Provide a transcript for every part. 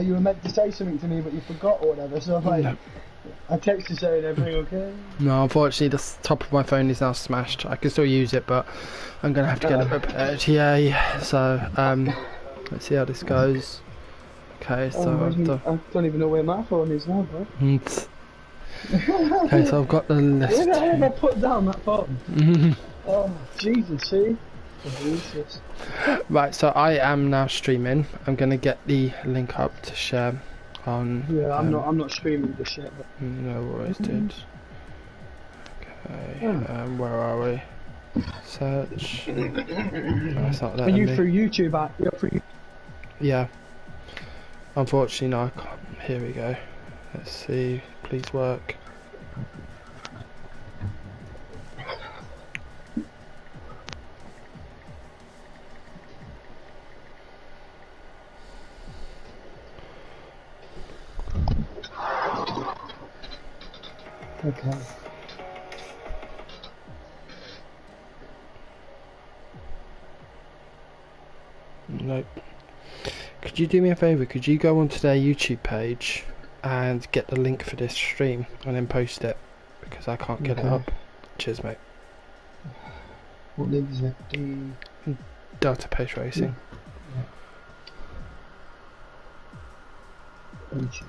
You were meant to say something to me, but you forgot or whatever. So I'm like, No. I text you saying everything okay. No, unfortunately, the top of my phone is now smashed. I can still use it, but I'm gonna have to get it repaired. Yeah. So let's see how this goes. Okay, so I don't even know where my phone is now, bro. Okay, so I've got the list. Where the hell have I put down that phone? Oh, Jesus, see? Jesus. Right, so I am now streaming. I'm gonna get the link up to share on. Yeah, I'm not streaming this shit. But... No worries, dude. Okay, where are we? Search. No, it's not Are letting you me. through YouTube? You're through. Yeah. Unfortunately, no, I can't. Here we go. Let's see. Please work. Okay. Nope. Could you do me a favour? Could you go onto their YouTube page and get the link for this stream and then post it? Because I can't get it up. Cheers, mate. What link is it? Delta Pace Racing. YouTube.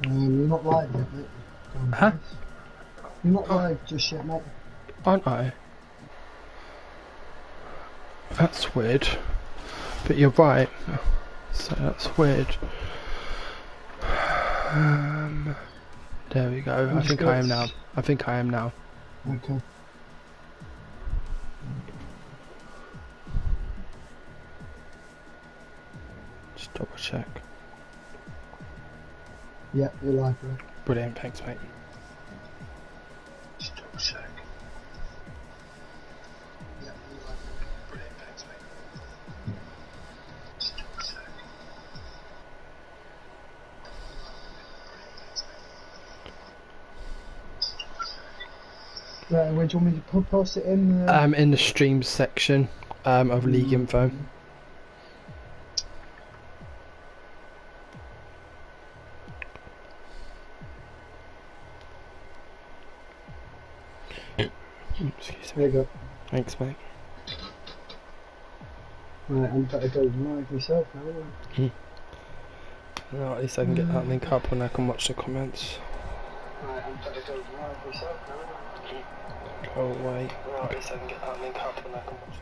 You're not live yet, mate. Huh? You're not live just yet, mate. Aren't I? That's weird. But you're right. So that's weird. There we go. I think I am now. I think I am now. Okay. Just double check. Yeah, you're live, bro. Brilliant, thanks, mate. Just double check. Yeah, you're live, bro. Brilliant, thanks, mate. Just double check. Right, where do you want me to post it in? In the streams section of league info. Excuse me. There you go. Thanks, mate. Right, I'm better go live myself now. Well, at least I can get that link up and I can watch the comments. Right, I'm better go live myself now. Go away. Well, at least I can get that link up and I can watch.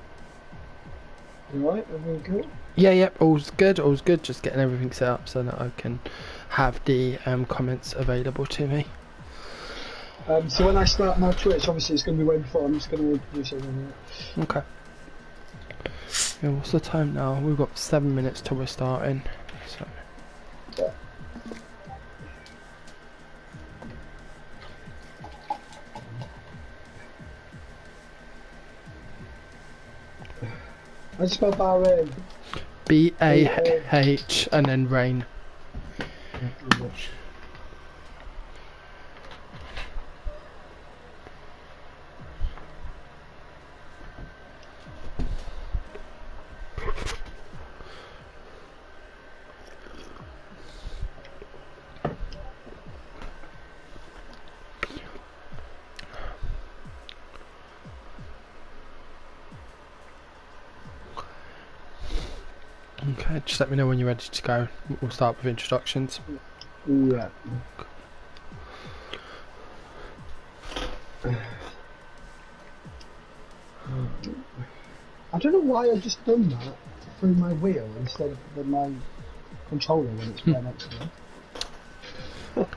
Right, everything good? Yeah, all's good, just getting everything set up so that I can have the comments available to me. So when I start my Twitch, obviously it's going to be way before, I'm just going to introduce everyone. Okay. Yeah, what's the time now? We've got 7 minutes till we're starting. So. Yeah. I spell Bahrain. B-A-H and then rain. Okay, just let me know when you're ready to go. We'll start with introductions. Yeah. I don't know why I've just done that through my wheel instead of with my controller when it's right next to me.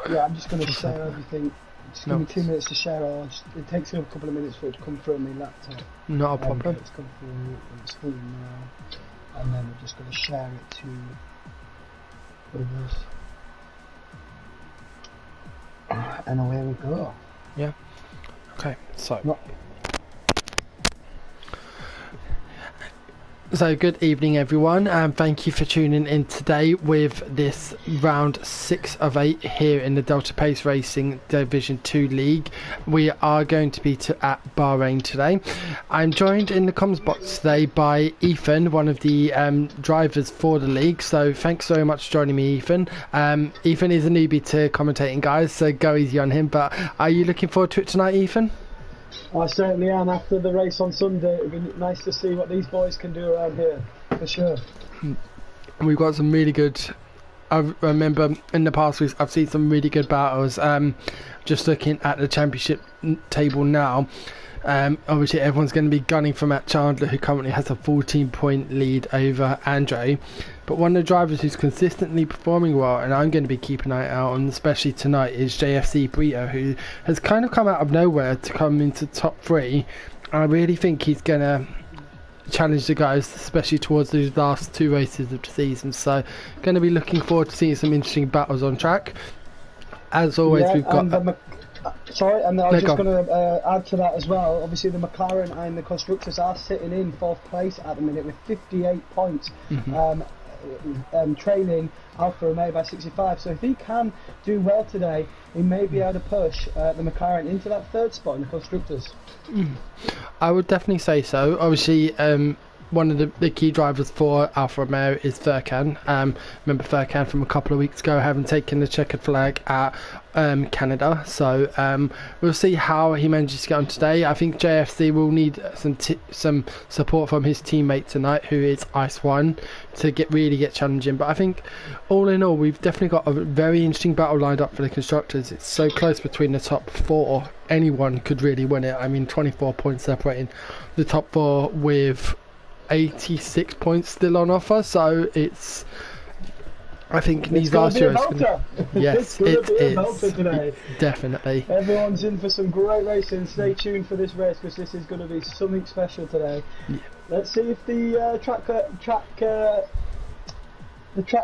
Yeah, I'm just going to share everything. Just give me 2 minutes to share, or it takes me a couple of minutes for it to come through on my laptop. Not a problem. It's come through on the screen now, and then we're just going to share it to others. And away we go. Yeah. Okay, so. So good evening everyone, and thank you for tuning in today with this round 6 of 8 here in the Delta Pace Racing Division 2 League. We are going to be at Bahrain today. I'm joined in the comms box today by Ethan, one of the drivers for the league, so thanks very much for joining me, Ethan. Ethan is a newbie to commentating, guys, so go easy on him, but are you looking forward to it tonight, Ethan? I certainly am. After the race on Sunday, it'll be nice to see what these boys can do around here, for sure. We've got some really good, I remember in the past weeks I've seen some really good battles. Just looking at the championship table now, obviously everyone's going to be gunning for Matt Chandler, who currently has a 14-point lead over Andre. But one of the drivers who's consistently performing well, and I'm going to be keeping an eye out on, especially tonight, is JFC Brito, who has kind of come out of nowhere to come into top 3. I really think he's going to challenge the guys, especially towards these last 2 races of the season. So, going to be looking forward to seeing some interesting battles on track. As always, we've got... Sorry, and I was just going to add to that as well. Obviously, the McLaren and the constructors are sitting in 4th place at the minute with 58 points. Trailing Alfa Romeo by 65, so if he can do well today, he may be able to push the McLaren into that 3rd spot in the constructors. I would definitely say so. Obviously, one of the key drivers for Alfa Romeo is Furkan. Remember Furkan from a couple of weeks ago having taken the checkered flag at Canada, so we'll see how he manages to get on today. I think JFC will need some support from his teammate tonight, who is Ice One, to really get challenging. But I think all in all, we've definitely got a very interesting battle lined up for the constructors. It's so close between the top 4, anyone could really win it. I mean, 24 points separating the top 4 with 86 points still on offer, so it's, I think these last years, yes, it is today. Definitely. Everyone's in for some great racing. Stay tuned for this race, because this is going to be something special today. Yeah. Let's see if the track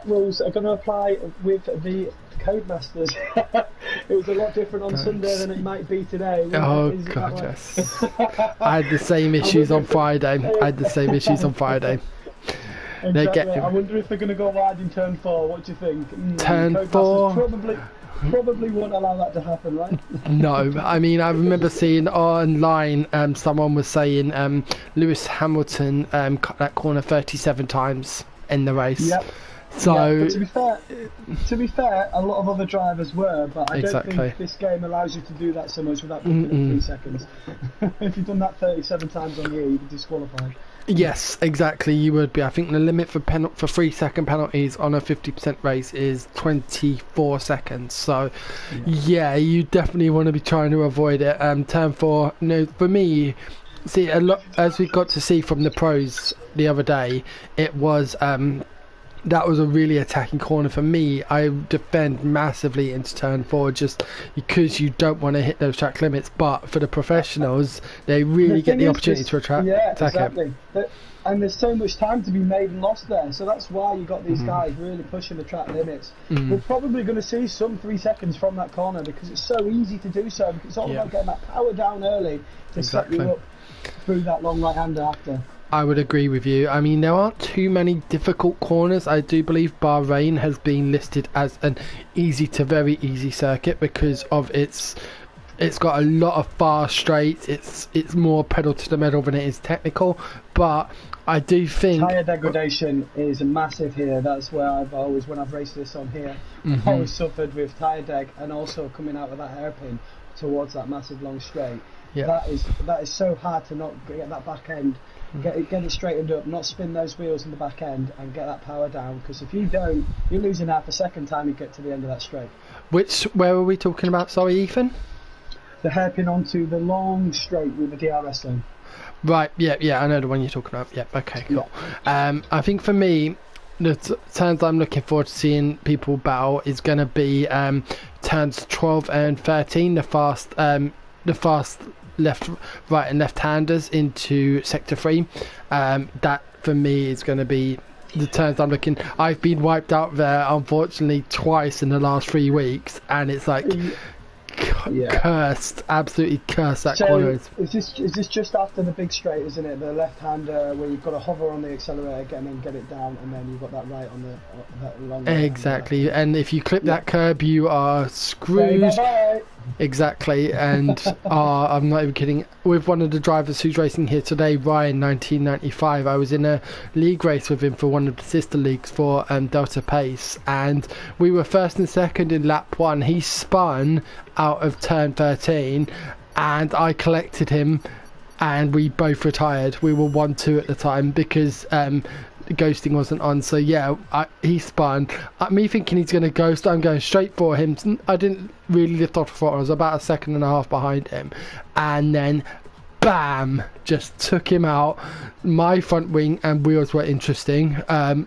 rules are going to apply with the Codemasters. It was a lot different on Sunday than it might be today. Oh god, yes. I had the same issues on Friday. Exactly. I wonder if they're going to go wide in turn 4. What do you think? Turn 4? Probably won't allow that to happen, right? No, I mean, I remember seeing online someone was saying Lewis Hamilton cut that corner 37 times in the race. Yep. So yeah, to be fair, a lot of other drivers were, but I don't think this game allows you to do that so much without picking up 3 seconds. If you've done that 37 times on here, you'd be disqualified. Yes, exactly, you would be. I think the limit for 3-second penalties on a 50% race is 24 seconds. So, yeah, you definitely want to be trying to avoid it. Turn 4, for me, see, a lot, as we got to see from the pros the other day, it was that was a really attacking corner for me. I defend massively into turn 4 just because you don't want to hit those track limits, but for the professionals, they really get the opportunity to attack exactly. it. And there's so much time to be made and lost there, so that's why you got these guys really pushing the track limits. We're probably going to see some 3 seconds from that corner, because it's so easy to do so, because it's all about getting that power down early to set you up through that long right-hander after. I would agree with you. I mean, there aren't too many difficult corners. I do believe Bahrain has been listed as an easy to very easy circuit because of it's got a lot of fast straights. It's more pedal to the metal than it is technical, but I do think tyre degradation is massive here. That's where I've always, when I've raced this on here, I've always suffered with tyre deg, and also coming out of that hairpin towards that massive long straight. Yeah. That is so hard to not get that back end, get it straightened up, not spin those wheels in the back end, and get that power down. Because if you don't, you're losing half a second time you get to the end of that straight. Where are we talking about? Sorry, Ethan. The hairpin onto the long straight with the DRS lane. Right. Yeah. I know the one you're talking about. Yeah. Okay. Cool. Yeah. I think for me, the turns I'm looking forward to seeing people battle is going to be turns 12 and 13. The fast left, right and left-handers into sector 3. That for me is going to be the turns I'm looking. I've been wiped out there unfortunately twice in the last 3 weeks, and it's like, cursed, absolutely cursed that so corner. Is this just after the big straight, isn't it? The left hander where you've got to hover on the accelerator and then get it down, and then you've got that right on that long. Exactly, and if you clip that curb, you are screwed. Bye-bye. Exactly, and I'm not even kidding. With one of the drivers who's racing here today, Ryan, 1995, I was in a league race with him for one of the sister leagues for Delta Pace, and we were first and second in lap 1. He spun out of turn 13, and I collected him, and we both retired. We were 1-2 at the time because ghosting wasn't on. So yeah, he spun. Me thinking he's going to ghost, I'm going straight for him. I didn't really lift off the throttle. I was about a second and a half behind him, and then bam, just took him out. My front wing and wheels were interesting,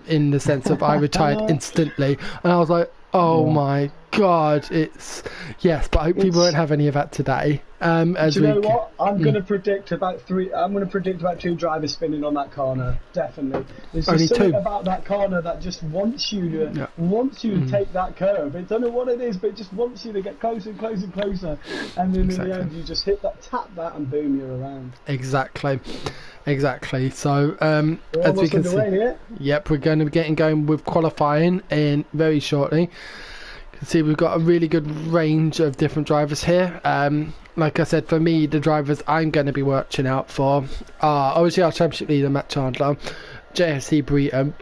in the sense of I retired instantly, and I was like, oh my god, yes, but I hope people won't have any of that today. Do you know what? I'm going to predict about 2 drivers spinning on that corner. Definitely. There's just something about that corner that just wants you to take that curve. I don't know what it is, but it just wants you to get closer and closer and closer. And then in the end, you just tap that, and boom, you're around. Exactly. So, we're as we can see, here. Yep, we're going to be getting going with qualifying in very shortly. You can see we've got a really good range of different drivers here. Like I said, for me, the drivers I'm going to be watching out for are obviously our championship leader, Matt Chandler, JSC Brito,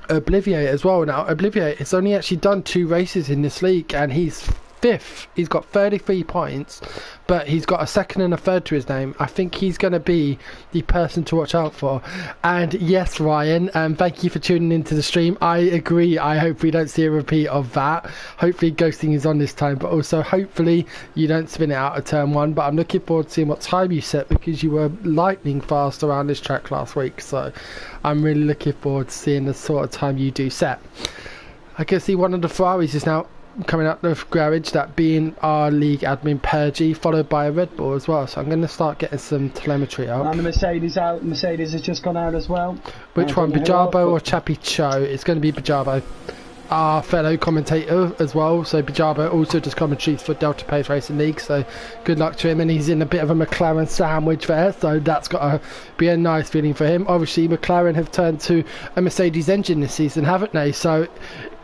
Obliviate as well. Now, Obliviate has only actually done 2 races in this league, and he's 5th. He's got 33 points, but he's got a 2nd and a 3rd to his name. I think he's going to be the person to watch out for. And yes, Ryan, thank you for tuning into the stream. I agree. I hope we don't see a repeat of that. Hopefully ghosting is on this time, but also hopefully you don't spin it out of turn 1. But I'm looking forward to seeing what time you set, because you were lightning fast around this track last week, so I'm really looking forward to seeing the sort of time you do set. I can see one of the Ferraris is now coming out of garage, that being our league admin Pergy, followed by a Red Bull as well. So I'm going to start getting some telemetry out. And the Mercedes out. Mercedes has just gone out as well. Which one, Bijabo or Chappie Cho? It's going to be Bijabo, our fellow commentator as well. So Bijabo also just commentaries for Delta Pace Racing League, so good luck to him. And he's in a bit of a McLaren sandwich there, so that's got to be a nice feeling for him. Obviously McLaren have turned to a Mercedes engine this season, haven't they? So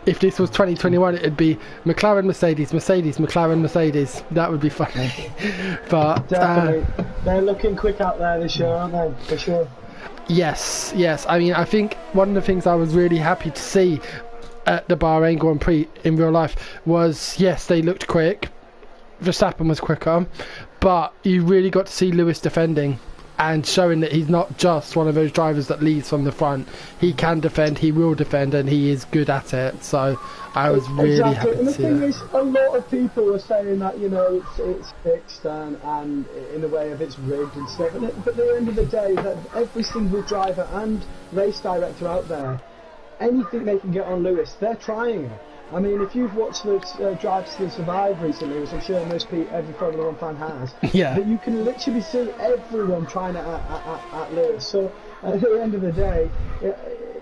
if this was 2021, it'd be McLaren, Mercedes, Mercedes, McLaren, Mercedes. That would be funny. But definitely, they're looking quick out there this year, aren't they? For sure. Yes. I mean, I think one of the things I was really happy to see at the Bahrain Grand Prix in real life was, yes, they looked quick. Verstappen was quicker, but you really got to see Lewis defending and showing that he's not just one of those drivers that leads from the front. He can defend, he will defend, and he is good at it. So I was really happy to see that. And the thing is, a lot of people are saying that, you know, it's fixed and in a way of it's rigged and stuff. But at the end of the day, that every single driver and race director out there, anything they can get on Lewis, they're trying it. I mean, if you've watched the Drive to Survive recently, which I'm sure every Formula 1 fan has, yeah, but you can literally see everyone trying it at Lewis. So at the end of the day,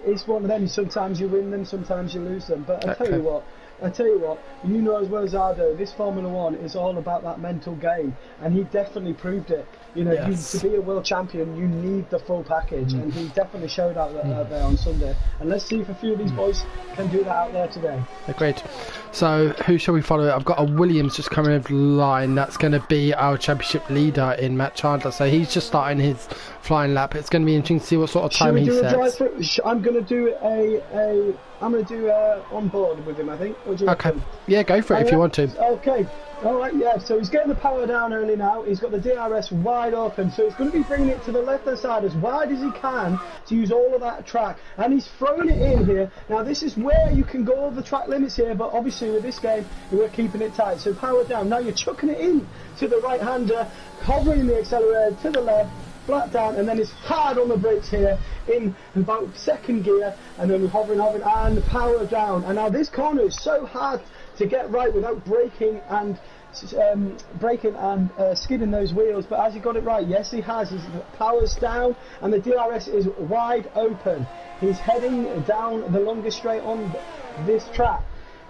it's one of them. Sometimes you win them, sometimes you lose them. But I tell you what, you know as well as I do, this Formula 1 is all about that mental game, and he definitely proved it. You know, to be a world champion, you need the full package, and he definitely showed out there on Sunday. And let's see if a few of these boys can do that out there today. Great. So, who shall we follow? I've got a Williams just coming over the line. That's going to be our championship leader in Matt Chandler. So he's just starting his flying lap. It's going to be interesting to see what sort of time he sets. I'm going to do on board with him, I think. Okay. Yeah, go for it if you want to. Okay. Alright, yeah, so he's getting the power down early now. He's got the DRS wide open, so he's going to be bringing it to the left-hand side as wide as he can to use all of that track. And he's throwing it in here. Now, this is where you can go over the track limits here, but obviously with this game, we're keeping it tight. So power down. Now you're chucking it in to the right-hander, hovering the accelerator to the left, flat down, and then it's hard on the brakes here in about second gear, and then we're hovering, and power down. And now this corner is so hard to get right without braking and skidding those wheels, but as he got it right, yes he has. His power's down and the DRS is wide open. He's heading down the longest straight on this track.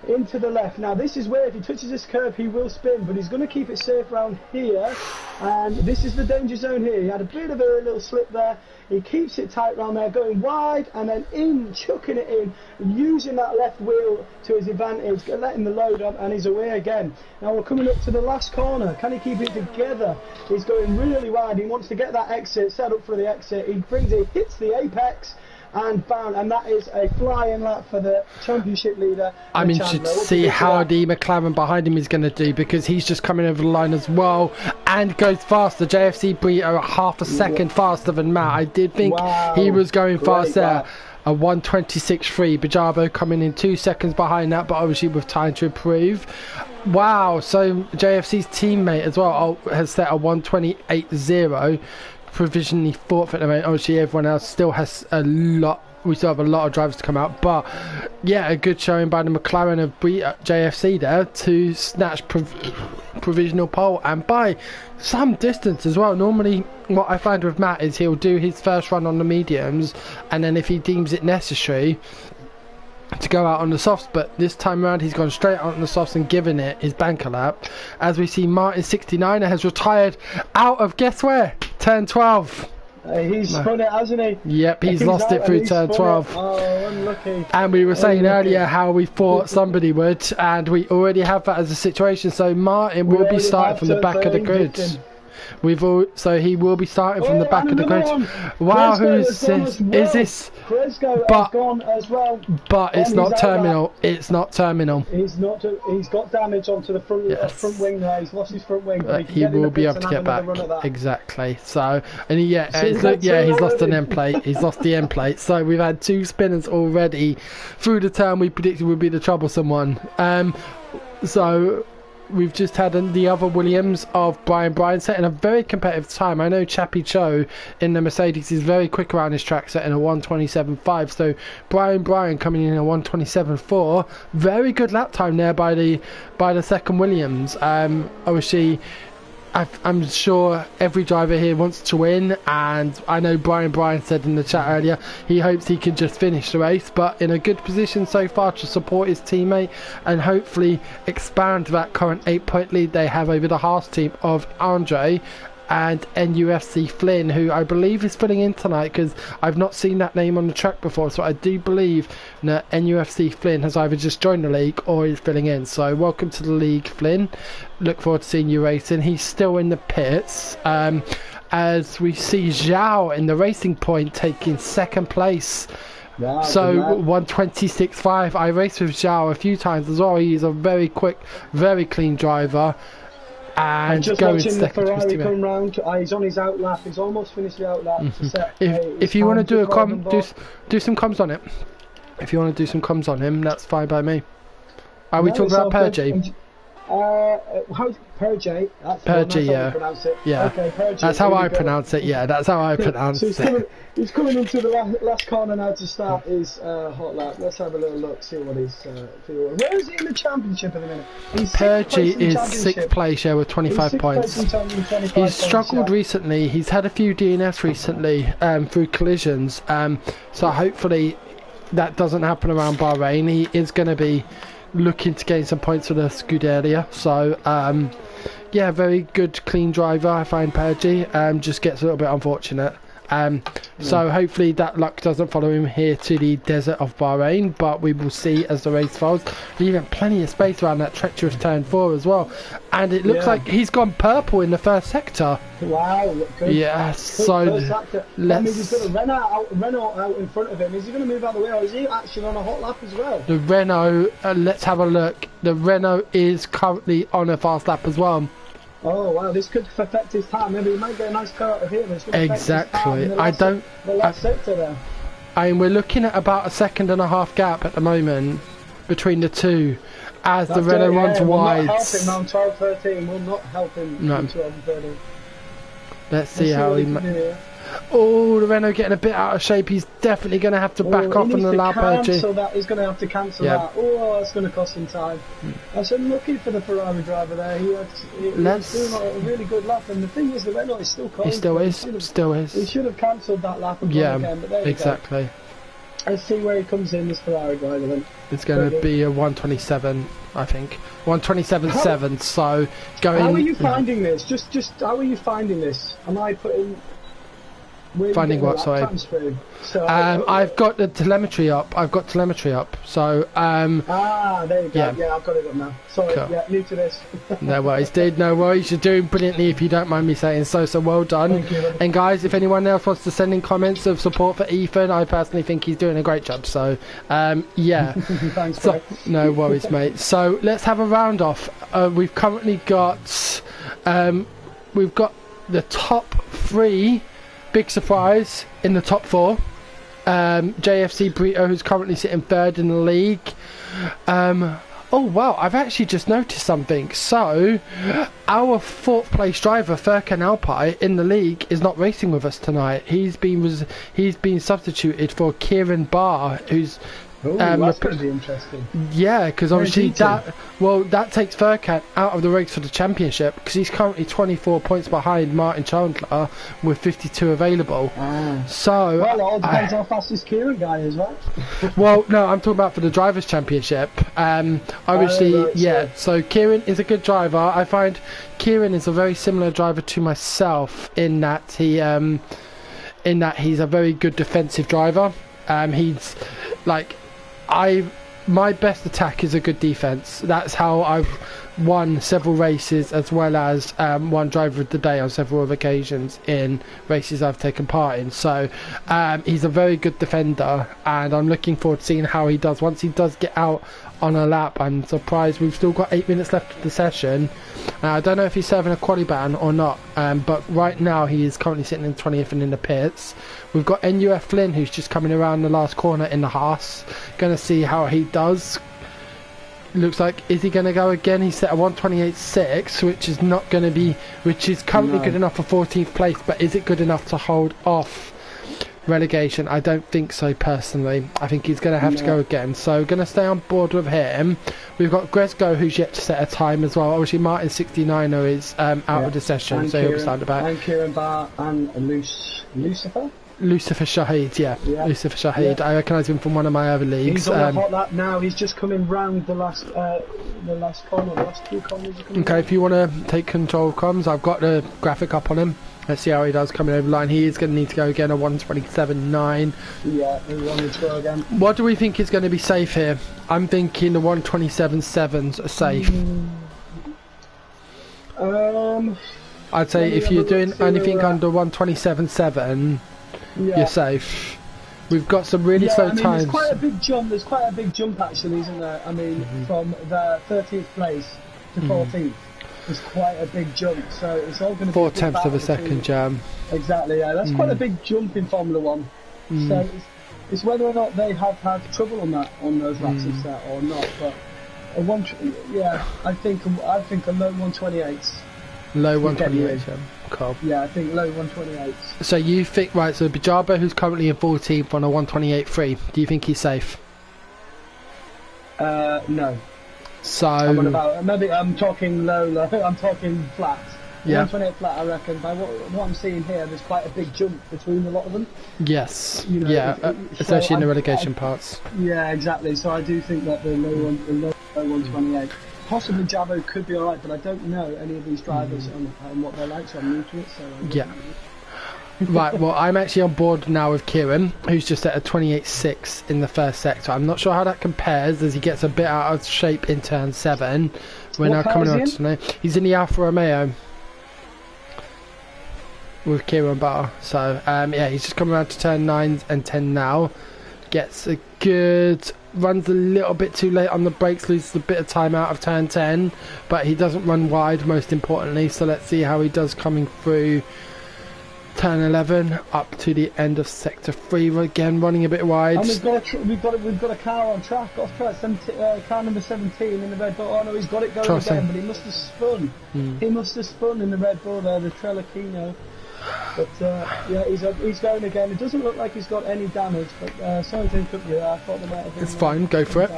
into the left. Now this is where if he touches this curve he will spin, but he's going to keep it safe around here, and this is the danger zone here. He had a bit of a little slip there. He keeps it tight around there, going wide and then in, chucking it in, using that left wheel to his advantage, letting the load up, and he's away again. Now we're coming up to the last corner. Can he keep it together? He's going really wide. He wants to get that exit, set up for the exit. He brings it, hits the apex, and bound, and that is a flying lap for the championship leader. I mean, should see how the McLaren behind him is going to do, because he's just coming over the line as well and goes faster. JFC Bree are half a second faster than Matt. I did think he was going fast there. A 1:26.3. Bajabo coming in 2 seconds behind that, but obviously with time to improve. Wow, so JFC's teammate as well has set a 1:28.0. Provisionally fourth at the moment. Obviously everyone else still has a lot, we still have a lot of drivers to come out, but yeah, a good showing by the McLaren of JFC there to snatch provisional pole, and by some distance as well. Normally what I find with Matt is he'll do his first run on the mediums, and then if he deems it necessary to go out on the softs, but this time around he's gone straight out on the softs and given it his banker lap. As we see, Martin 69er has retired out of, guess where? Turn 12. He's spun it, hasn't he? Yep, he's lost it through turn 12. Oh, unlucky. And we were saying earlier how we thought somebody would, and we already have that as a situation. So Martin will be starting from the back of the grid. So he will be starting from the back of the grid. Wow, who is this? Is this? But gone as well. But it's not terminal. It's not terminal. He's not. He's got damage onto the front wing there. He's lost his front wing. But he will be able to get back. Exactly. So, and he's lost an end plate. He's lost the end plate. So we've had 2 spinners already through the turn we predicted would be the troublesome one. So we've just had the other Williams of Brian setting a very competitive time. I know Chappie Cho in the Mercedes is very quick around his track, setting a 1:27.5. So Brian coming in a 1:27.4. Very good lap time there by the second Williams. Obviously, I'm sure every driver here wants to win, and I know Brian said in the chat earlier he hopes he can just finish the race, but in a good position so far to support his teammate and hopefully expand that current 8-point lead they have over the Haas team of Andre and NUFC Flynn, who I believe is filling in tonight, because I've not seen that name on the track before, so I do believe that NUFC Flynn has either just joined the league or is filling in. So welcome to the league, Flynn. Look forward to seeing you racing. He's still in the pits, as we see Zhao in the Racing Point taking second place. Yeah, so 1:26.5. I raced with Zhao a few times as well. He's a very quick, very clean driver. And just watching the Ferrari come round. He's on his out lap. He's almost finished the out lap. If you want to do do some comms on it. If you want to do some comms on him, that's fine by me. Are we talking about Pergy? Pergy. Pergy, yeah. Yeah. Okay, Pergy. That's how I pronounce it. Yeah, that's how I pronounce it. He's coming into the last corner now to start his hot lap. Let's have a little look, see what he's feeling. Where is he in the championship at the minute? Pergy is 6th place, yeah, with 25 points. He's struggled recently. He's had a few DNFs recently through collisions. So hopefully that doesn't happen around Bahrain. He is going to be looking to gain some points for the Scuderia. So yeah, very good clean driver I find Pergy. Just gets a little bit unfortunate. So hopefully that luck doesn't follow him here to the desert of Bahrain, but we will see as the race folds. Leaving plenty of space around that treacherous turn 4 as well, and it looks like he's gone purple in the first sector. Wow, good. Yeah, so let's. He's got a Renault out in front of him. Is he going to move out of the way, or is he actually on a hot lap as well? The Renault, let's have a look. The Renault is currently on a fast lap as well. Oh wow, this could affect his time. Maybe he might get a nice car out of here. Exactly. The last sector there. I mean, we're looking at about a 1.5 gap at the moment between the two, as the Renault runs wide. Will not help him around 12-13. Will not help him. No. 12-13. Let's see how he. Oh, the Renault getting a bit out of shape. He's definitely going to have to back off and allow Pergy. He's going to have to cancel that. Oh, that's going to cost him time. That's unlucky for the Ferrari driver there. He's doing a really good lap, and the thing is, the Renault is still cold. He still is. He should have cancelled that lap and gone again, but there you exactly. go. Let's see where he comes in, this Ferrari driver then. It's going to be a 127, I think. 127.7, so going... How are you finding this? Just how are you finding this? Am I putting... Finding what, sorry? So, I've got the telemetry up. So, there you go. Yeah, I've got it up now. Sorry, cool. Yeah, new to this. No worries, dude. No worries. You're doing brilliantly, if you don't mind me saying so. So well done. Thank you. And guys, if anyone else wants to send in comments of support for Ethan, I personally think he's doing a great job. So, yeah. Thanks, so, no worries, mate. So let's have a round off. We've currently got, the top 3. Big surprise in the top 4. JFC Burrito, who's currently sitting 3rd in the league. Oh wow, I've actually just noticed something. So, our 4th place driver, Furkan Alpay, in the league is not racing with us tonight. He's been substituted for Kieran Barr, who's... Ooh, that's going to be interesting. Yeah, because obviously that takes Furkan out of the race for the championship, because he's currently 24 points behind Martin Chandler with 52 available. So well, it all depends how fast this Kieran guy is, right? Well, no, I'm talking about for the drivers' championship. Obviously, right, yeah. So Kieran is a good driver. I find Kieran is a very similar driver to myself in that he's a very good defensive driver. He's like. My best attack is a good defense. That's how I've won several races, as well as won driver of the day on several other occasions in races I've taken part in. So he's a very good defender, and I'm looking forward to seeing how he does once he does get out on a lap. I'm surprised we've still got 8 minutes left of the session. I don't know if he's serving a quali ban or not, but right now he is currently sitting in 20th and in the pits. We've got NUF Flynn, who's just coming around the last corner in the Haas. Going to see how he does. Looks like, is he going to go again? He's set a 128.6, which is not going to be, which is currently good enough for 14th place, but is it good enough to hold off relegation? I don't think so, personally. I think he's going to have to go again. So going to stay on board with him. We've got Gresgo, who's yet to set a time as well. Obviously Martin 69er is out of the session, and so he'll be starting about. And Kieran Barr and Lucifer Shahid, yeah. Lucifer Shahid. I recognise him from one of my other leagues. He's on a hot lap now. He's just coming round the last corner, the last 2 corners. Okay, if you want to take control of comms, I've got the graphic up on him. Let's see how he does coming over the line. He is going to need to go again, a 127.9. Yeah, he wanted to go again. What do we think is going to be safe here? I'm thinking the 127.7s are safe. I'd say if you're doing anything under 127.7, you're safe. We've got some really slow times. There's quite a big jump. There's quite a big jump actually, isn't there? I mean, from the 13th place to 14th. It's quite a big jump, so it's all going to be 4/10 of a second jam. Exactly, yeah. That's quite a big jump in Formula 1. So it's whether or not they have had trouble on those laps of set or not. But I think a low 128. Low 128. Cool. Yeah, I think low 128. So you think, right? So Bijaba, who's currently in 14th on a 128.3, do you think he's safe? No. So maybe I'm talking low. I'm talking flat. Yeah. 128 flat, I reckon. By what I'm seeing here, there's quite a big jump between a lot of them. Yes. Especially in the relegation parts. Yeah, exactly. So I do think that the low 128. Possibly Jabo could be alright, but I don't know any of these drivers and what they're like, so I'm new to it. So Right, well, I'm actually on board now with Kieran, who's just at a 28.6 in the first sector. I'm not sure how that compares as he gets a bit out of shape in turn 7. We're now coming on to know. He's in the Alfa Romeo with Kieran Barr. So, he's just coming around to turn 9 and 10 now. Gets a good... Runs a little bit too late on the brakes, loses a bit of time out of turn 10, but he doesn't run wide, most importantly. So let's see how he does coming through turn 11 up to the end of sector 3. Again running a bit wide. And we've got a car on track. Off track, car number 17 in the Red Bull. Oh no, he's got it going again, but he must have spun. He must have spun in the Red Bull there, the Trelakino. But he's going again. It doesn't look like he's got any damage, but sorry to interrupt you. I thought there might have been. It's fine, go for it.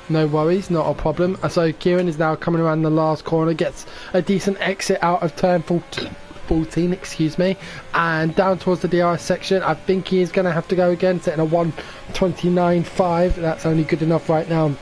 No worries, not a problem. So Kieran is now coming around the last corner, gets a decent exit out of turn 14, excuse me, and down towards the DRS section. I think he is going to have to go again, setting a 1:29.5. That's only good enough right now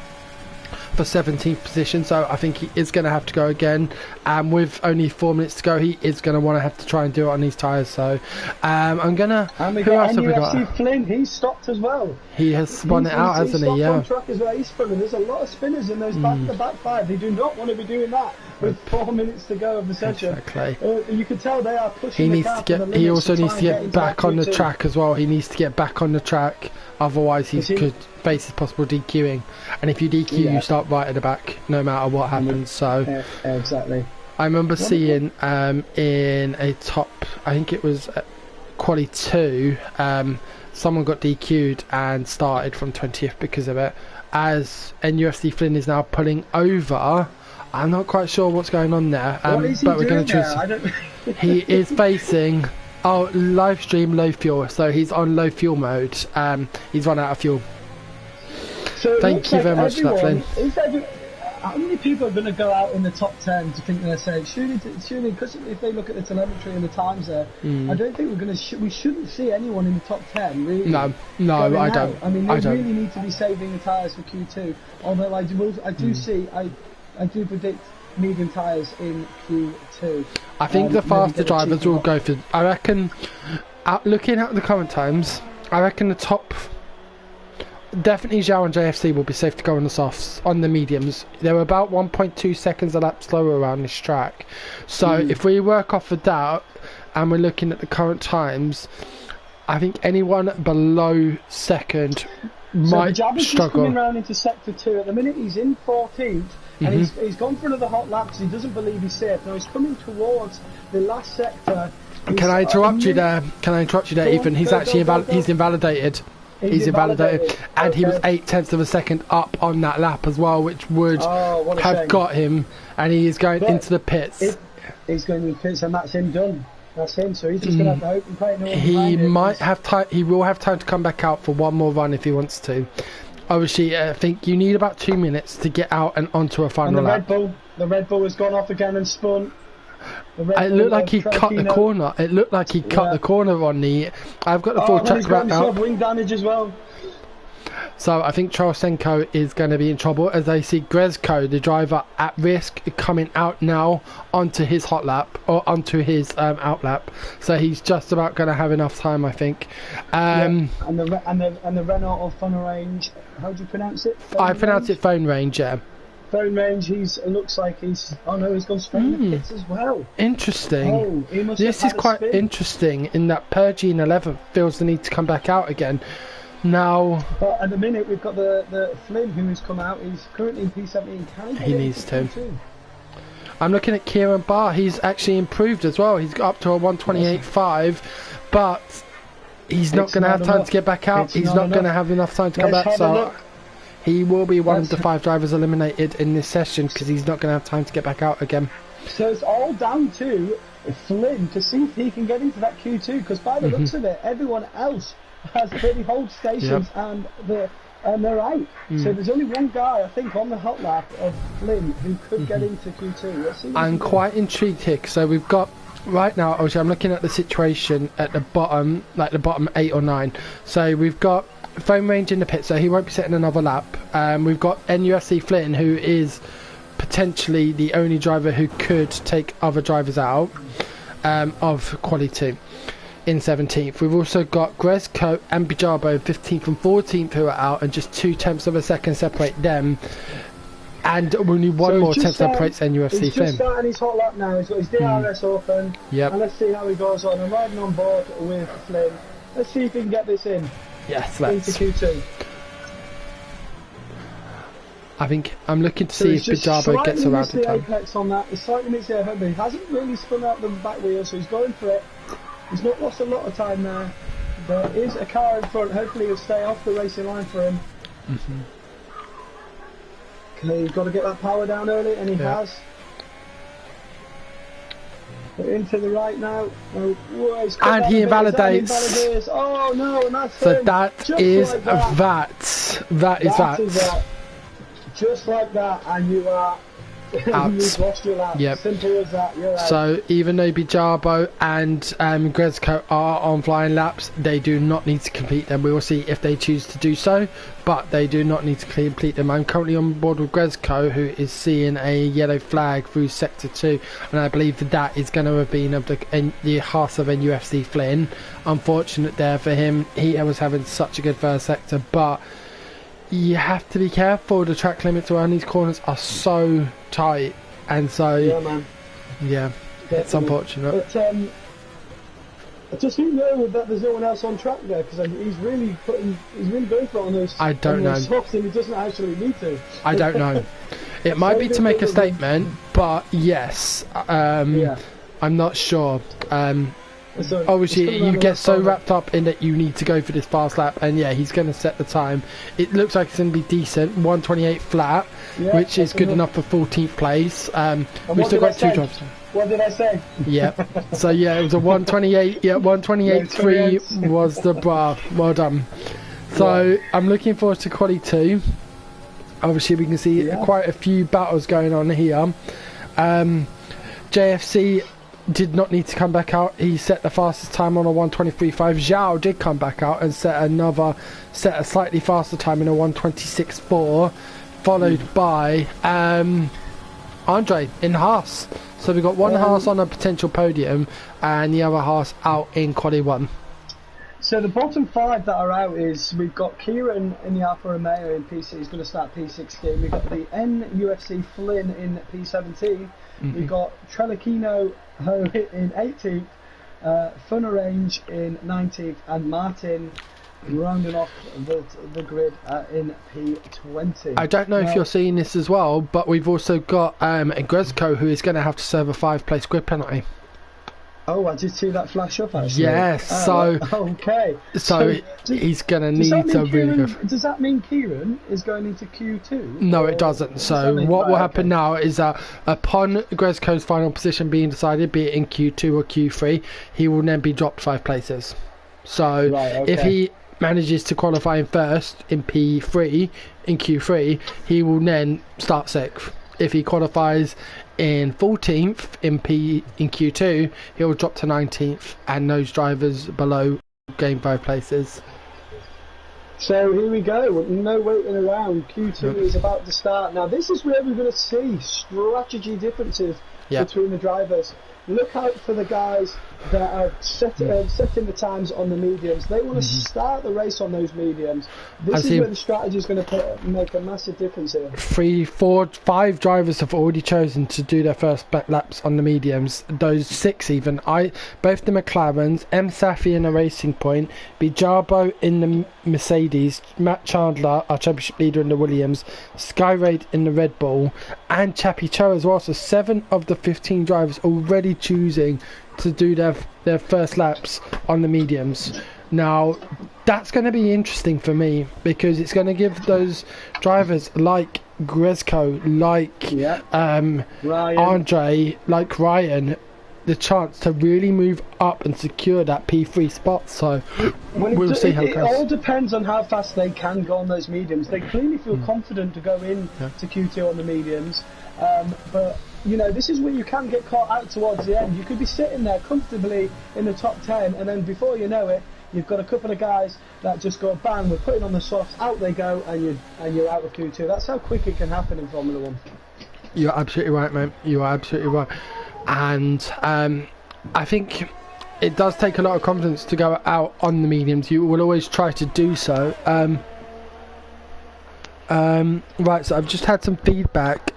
for 17th position, so I think he is going to have to go again, and with only 4 minutes to go he is going to want to have to try and do it on these tyres. So I'm gonna, and who else have we got? Flynn, he's stopped as well. He has spun it out, hasn't he? Yeah, on track as well. He's spun, and there's a lot of spinners in those back-to-back 5. They do not want to be doing that with 4 minutes to go of the session. Exactly. You can tell they are pushing. He needs to get. He also needs to get back on the track as well. He needs to get back on the track. Otherwise, he could face his possible DQing. And if you DQ, you start right at the back, no matter what happens. So exactly. I remember seeing in a top, I think it was quali 2, someone got DQ'd and started from 20th because of it. As NUFC Flynn is now pulling over. I'm not quite sure what's going on there, what is he but we're going to choose. He is facing live stream low fuel, so he's on low fuel mode. He's run out of fuel. So thank you very much for that, Flynn. How many people are going to go out in the top 10 to think they're safe? Surely, because if they look at the telemetry and the times there, I don't think we're going to. We shouldn't see anyone in the top 10. Really. No, I don't. I mean, they really need to be saving the tyres for Q2. Although I do predict medium tyres in Q2. I think the faster drivers will go for. I reckon, looking at the current times, I reckon the top. Definitely Zhao and JFC will be safe to go on the softs. On the mediums, they're about 1.2 seconds a lap slower around this track. So if we work off of that and we're looking at the current times, I think anyone below second might struggle. Coming round into sector 2 at the minute. He's in 14th. And he's gone for another hot lap because he doesn't believe he's safe. Now he's coming towards the last sector. Can I interrupt you there? Ethan? He's actually he's invalidated. He's invalidated, and he was 0.8 of a second up on that lap as well, which would have got him, and he is going into the pits. He's going to the pits, and that's him done. That's him. So he's just going to have to hope and pray. He might have time. He will have time to come back out for one more run if he wants to. Obviously, I think you need about 2 minutes to get out and onto a final lap. The Red Bull has gone off again and spun. It looked like he cut the corner. It looked like he cut the corner on the. I've got the full track back now. Wing damage as well. So I think Charlesenko is going to be in trouble as they see Grezko, the driver, at risk, coming out now onto his hot lap or onto his out lap. So he's just about going to have enough time, I think. And the Renault or Phone Range. How do you pronounce it? I pronounce it Phone Range. Yeah. Phone Range. Looks like he's. Oh no, he's gone straight in the pits as well. Interesting. This is quite interesting in that Purgy in 11th feels the need to come back out again. Now, but at the minute we've got the Flynn who has come out. He's currently in P17. He needs to. I'm looking at Kieran Barr. He's actually improved as well. He's got up to a 1:28.5, but he's not going to have time to get back out. He's not going to have enough time to come back. So he will be one of the 5 drivers eliminated in this session because he's not going to have time to get back out again. So it's all down to Flynn to see if he can get into that Q2 because by the looks of it, everyone else has pretty hold stations and they're out. So there's only one guy I think on the hot lap of Flynn who could get into Q2. I'm quite intrigued here. So we've got right now. Obviously, I'm looking at the situation at the bottom, like the bottom 8 or 9. So we've got Phone Range in the pit, so he won't be setting another lap. We've got NUFC Flynn, who is potentially the only driver who could take other drivers out of quality in 17th. We've also got Grezko and Bijabo 15th and 14th who are out, and just 2/10 of a second separate them. And only one more tenth separates NUFC Flynn. He's just starting his hot lap now. He's got his DRS open. Yep. And let's see how he goes on. I'm riding on board with Flynn. Let's see if he can get this in. Yes, let's. Into Q2. I think I'm looking to see if Bijabo gets around the time. Apex on that. He's slightly missed the apex, but he hasn't really spun out the back wheel, so he's going for it. He's not lost a lot of time there. There is a car in front. Hopefully he'll stay off the racing line for him. Okay, you've got to get that power down early, and he has. But into the right now. Oh, whoa, and he invalidates. Oh no, and that's so him. that is that. That is that. Just like that, and you are out. You've lost your lap. Yep. Simple as that. You're out. So even though Bijarbo and Grezko are on flying laps, they do not need to complete them. We will see if they choose to do so, but they do not need to complete them. I'm currently on board with Grezko, who is seeing a yellow flag through sector 2, and I believe that is going to have been of the Haas of NUFC Flynn. Unfortunate there for him. He was having such a good first sector, but you have to be careful. The track limits around these corners are so tight, and so yeah, man. Yeah, it's unfortunate. But I just didn't know that there's no one else on track there, because he's really going for it on those. I don't know. Softs, and he doesn't actually need to. I don't know. It might be to make a statement, but yes, yeah. I'm not sure. So obviously, you get so wrapped up in that you need to go for this fast lap, and yeah, he's going to set the time. It looks like it's going to be decent, 1:28 flat, yeah, which is good enough for 14th place. We've still got 2 drivers. What did I say? Yeah. So yeah, it was a 1:28. Yeah, 1:28.3 was the bar. Well done. So yeah. I'm looking forward to quali 2. Obviously, we can see quite a few battles going on here. JFC did not need to come back out. He set the fastest time on a 1:23.5. Zhao did come back out and set a slightly faster time in a 1:26.4, followed by Andre in Haas. So we've got one Haas on a potential podium and the other Haas out in quali 1. So the bottom 5 that are out is, we've got Kieran in the Alfa Romeo in P6. He's going to start P16. We've got the NUFC Flynn in P17. We've got Trelakino in 18th, Fun Arrange in 19th, and Martin rounding off the grid in P20. I don't know if you're seeing this as well, but we've also got Grezko, who is going to have to serve a 5-place grid penalty. Oh, I did see that flash up actually. Yes, so okay. So he's going to need to really go. Does that mean Kieran is going into Q2? No, it doesn't. So what will happen now is that upon Grezko's final position being decided, be it in Q2 or Q3, he will then be dropped 5 places. So if he manages to qualify in first in P3 in Q3, he will then start 6th. If he qualifies in 14th in Q2, he'll drop to 19th, and those drivers below gain 5 places. So here we go, no waiting around. Q2 is about to start. Now this is where we're going to see strategy differences between the drivers. Look out for the guys that are setting the times on the mediums. They want to start the race on those mediums. This is where the strategy is going to make a massive difference here. 3, 4, 5 drivers have already chosen to do their first laps on the mediums. Those 6 even. Both the McLarens, M. Safi in a Racing Point, Bijarbo in the Mercedes, Matt Chandler, our championship leader in the Williams, Skyraid in the Red Bull, and Chappie Cho as well. So 7 of the 15 drivers already choosing to do their first laps on the mediums. Now that's going to be interesting for me, because it's going to give those drivers like Grezko, like Andre, like Ryan, the chance to really move up and secure that P3 spot. So we'll see how it goes. It all depends on how fast they can go on those mediums. They clearly feel confident to go in to Q2 on the mediums, but you know, this is where you can get caught out towards the end. You could be sitting there comfortably in the top 10, and then before you know it, you've got a couple of guys that just go bang, we're putting on the softs, out they go, and you're out of Q2. That's how quick it can happen in Formula 1. You're absolutely right, mate. You are absolutely right. And I think it does take a lot of confidence to go out on the mediums. You will always try to do so. Right, so I've just had some feedback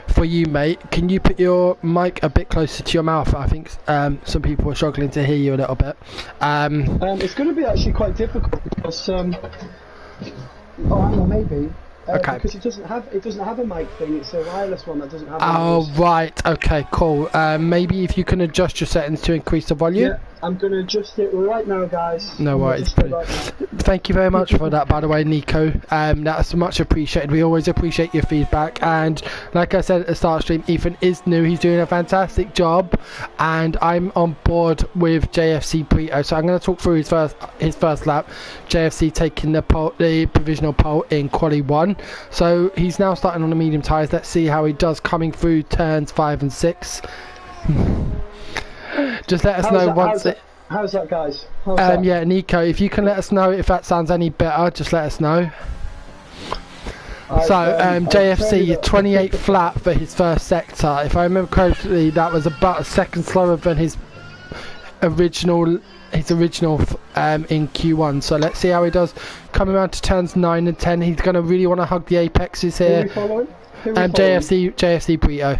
for you, mate. Can you put your mic a bit closer to your mouth? I think some people are struggling to hear you a little bit. It's going to be actually quite difficult because hang on, maybe. Okay. Because it doesn't have a mic thing. It's a wireless one that doesn't have. Oh right. Okay. Cool. Maybe if you can adjust your settings to increase the volume. Yeah. I'm going to adjust it right now, guys. No worries. Thank you very much for that, by the way, Nico. That's much appreciated. We always appreciate your feedback. And like I said at the start of the stream, Ethan is new. He's doing a fantastic job. And I'm on board with JFC Brito. So I'm going to talk through his first lap. JFC taking the provisional pole in quali 1. So he's now starting on the medium tyres. Let's see how he does coming through turns 5 and 6. Just let us know once it... How's that, guys? That? Yeah, Nico, if you can let us know if that sounds any better, just let us know. JFC, 28 flat for his first sector. If I remember correctly, that was about a second slower than his original in Q1. So let's see how he does coming around to turns 9 and 10. He's going to really want to hug the apexes here. JFC Brito.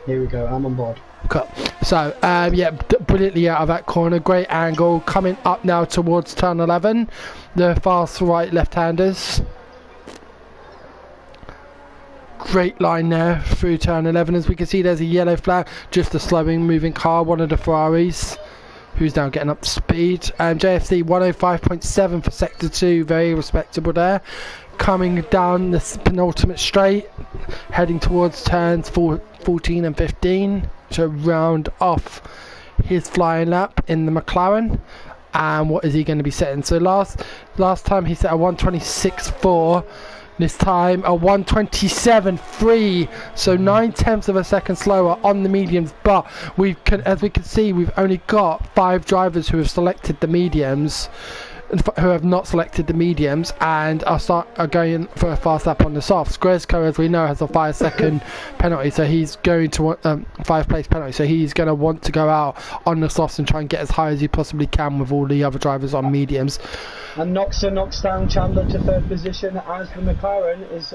Here we go, I'm on board. Cool. So, brilliantly out of that corner. Great angle. Coming up now towards turn 11. The fast right left-handers. Great line there through turn 11. As we can see, there's a yellow flag. Just a slowing moving car. One of the Ferraris. Who's now getting up to speed. JFC 105.7 for sector 2. Very respectable there. Coming down the penultimate straight. Heading towards turns 14 and 15. To round off his flying lap in the McLaren. And what is he going to be setting? So last time he set a 126.4. This time a 127.3. So 9/10 of a second slower on the mediums. But as we can see, we've only got 5 drivers who have selected the mediums. Who have not selected the mediums and are going for a fast lap on the softs. Grezko, as we know, has a 5-second penalty, so he's going to want 5-place penalty, so he's going to want to go out on the softs and try and get as high as he possibly can with all the other drivers on mediums. And knocks down Chandler to 3rd position as the McLaren is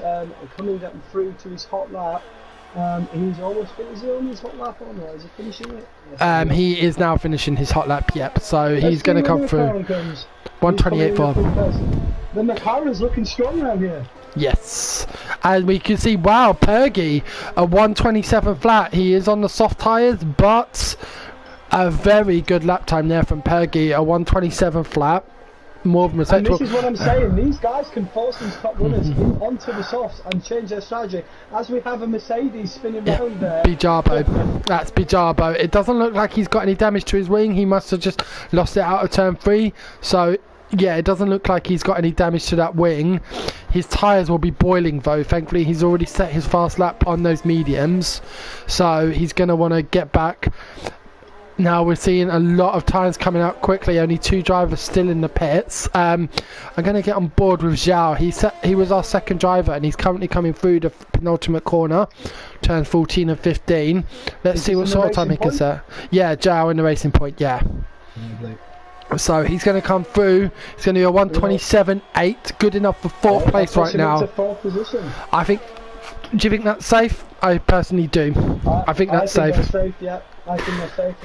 coming through to his hot lap. He's almost finished. Is he on his hot lap or not? Is he finishing it? Yes, he is now finishing his hot lap, yep. So he's going to come through. 128.4. The McLaren's looking strong around here. Yes. And we can see, wow, Pergy, a 127 flat. He is on the soft tyres, but a very good lap time there from Pergy, a 127 flat. More than respectable. And this is what I'm saying, these guys can force these top runners onto the softs and change their strategy. As we have a Mercedes spinning round there. Bijarbo. That's Bijarbo. It doesn't look like he's got any damage to his wing. He must have just lost it out of turn 3. So, yeah, it doesn't look like he's got any damage to that wing. His tyres will be boiling though. Thankfully, he's already set his fast lap on those mediums. So, he's going to want to get back. Now we're seeing a lot of tyres coming out quickly. Only 2 drivers still in the pits. I'm going to get on board with Zhao. He was our second driver, and he's currently coming through the penultimate corner, turns 14 and 15. Let's see what sort of time he can set. Yeah, Zhao in the racing point. Yeah. So he's going to come through. It's going to be a 127.8, good enough for 4th place right now. I think. Do you think that's safe? I personally do. I think that's safe. Yeah. I think they're safe.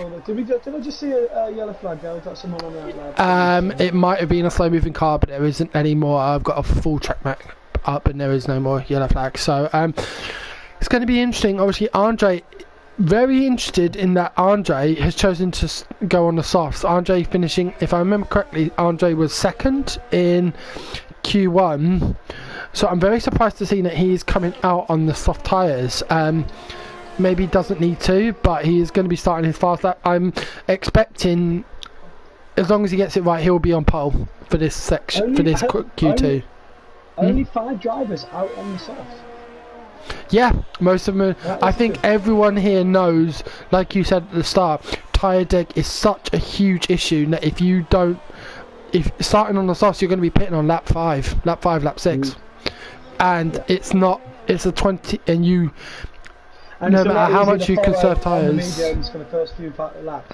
Did I just see a yellow flag there? Was that someone on that? It might have been a slow moving car, but there isn't any more. I've got a full track map up and there is no more yellow flags. So it's going to be interesting. Obviously, Andre, very interested in that. Andre has chosen to go on the softs. Andre finishing, if I remember correctly, Andre was 2nd in Q1. So I'm very surprised to see that he's coming out on the soft tyres. Maybe doesn't need to, but he is going to be starting his fast lap. I'm expecting, as long as he gets it right, he'll be on pole for this section, for this Q2. Only 5 drivers out on the softs. Yeah, most of them. I think everyone here knows, like you said at the start, tyre deg is such a huge issue that if starting on the softs, you're going to be pitting on lap 5, lap 6, and it's a 20, and you. And no matter how much you conserve tyres.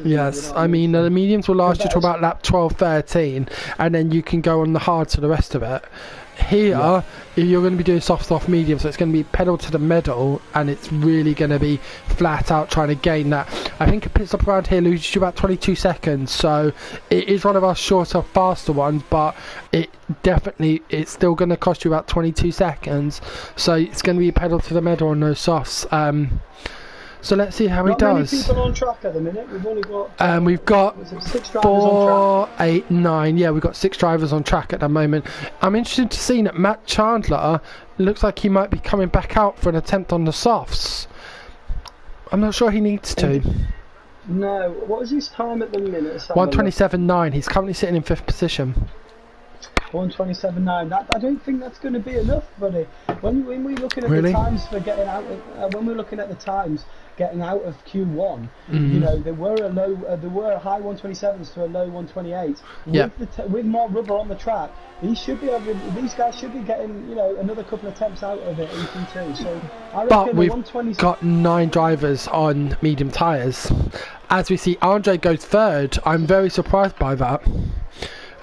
Yes, I mean the mediums will last you to about lap 12, 13, and then you can go on the hards for the rest of it. Here, you're going to be doing soft medium, so it's going to be pedal to the metal, and it's really going to be flat out trying to gain that. I think a pit stop around here loses you about 22 seconds, so it is one of our shorter, faster ones, but it's still going to cost you about 22 seconds, so it's going to be pedal to the metal on those softs. So let's see how he Not does. many people on track at the minute. We've only got. We've got was it 6 drivers on 4, 8, 9. Yeah, we've got 6 drivers on track at the moment. I'm interested to see that Matt Chandler looks like he might be coming back out for an attempt on the softs. I'm not sure he needs to. No. What is his time at the minute? 1:27.9. He's currently sitting in 5th position. 1:27.9. I don't think that's going to be enough, buddy. When we're looking at Really? the times for getting out, when we're looking at the times getting out of Q1, you know, there were high 1:27s to a low 1:28. Yeah. With more rubber on the track, these guys should be getting, you know, another couple of attempts out of it in Q2. So I reckon But we've 120. got 9 drivers on medium tyres. As we see, Andre goes 3rd. I'm very surprised by that.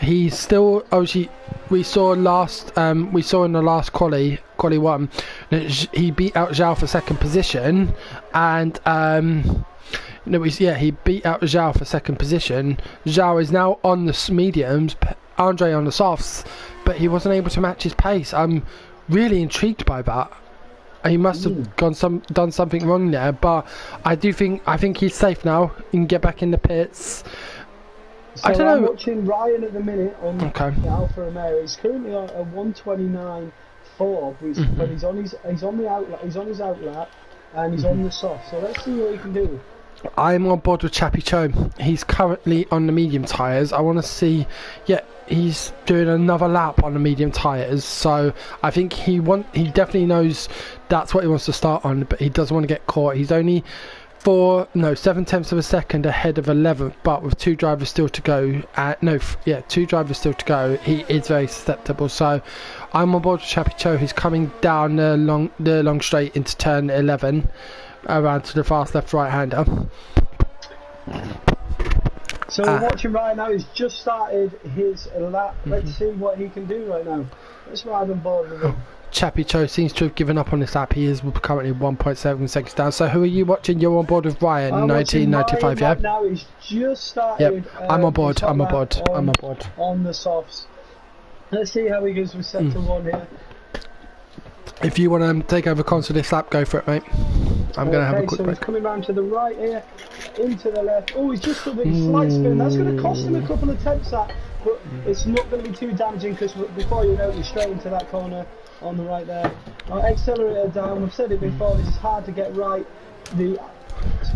He's still obviously. We saw in the last quali 1 that he beat out Zhao for 2nd position, and he beat out Zhao for 2nd position. Zhao is now on the mediums, Andre on the softs, but he wasn't able to match his pace. I'm really intrigued by that. He must have done something wrong there, but I think he's safe now. He can get back in the pits. So I don't I'm know. watching Ryan at the minute on the Alfa Romeo. He's currently on a 1:29.4, but he's on his outlet, and he's on the soft. So let's see what he can do. I'm on board with Chappie Cho. He's currently on the medium tyres. I want to see. Yeah, he's doing another lap on the medium tyres. So I think he definitely knows that's what he wants to start on, but he doesn't want to get caught. He's only 7 tenths of a second ahead of 11th, but with 2 drivers still to go. 2 drivers still to go. He is very susceptible. So I'm on board with Chappie Cho. He's coming down the long straight into turn 11, around to the fast left right hander. So we're watching Ryan now. He's just started his lap. Let's see what he can do right now. Let's ride on board with him. Chappie Cho seems to have given up on this lap. He is currently 1.7 seconds down. So who are you watching? You're on board with Ryan, 1995, yeah? Right now he's just started. Yep. I'm on board. I'm on board. On the softs. Let's see how he goes with sector 1 here. If you want to take over console this lap, go for it, mate. I'm going to have a quick break. He's coming round to the right here, into the left. Oh, he's just done a slight spin. That's going to cost him a couple of attempts, but it's not going to be too damaging because before you know it, you're straight into that corner on the right there. Accelerator down. I've said it before. This is hard to get right. The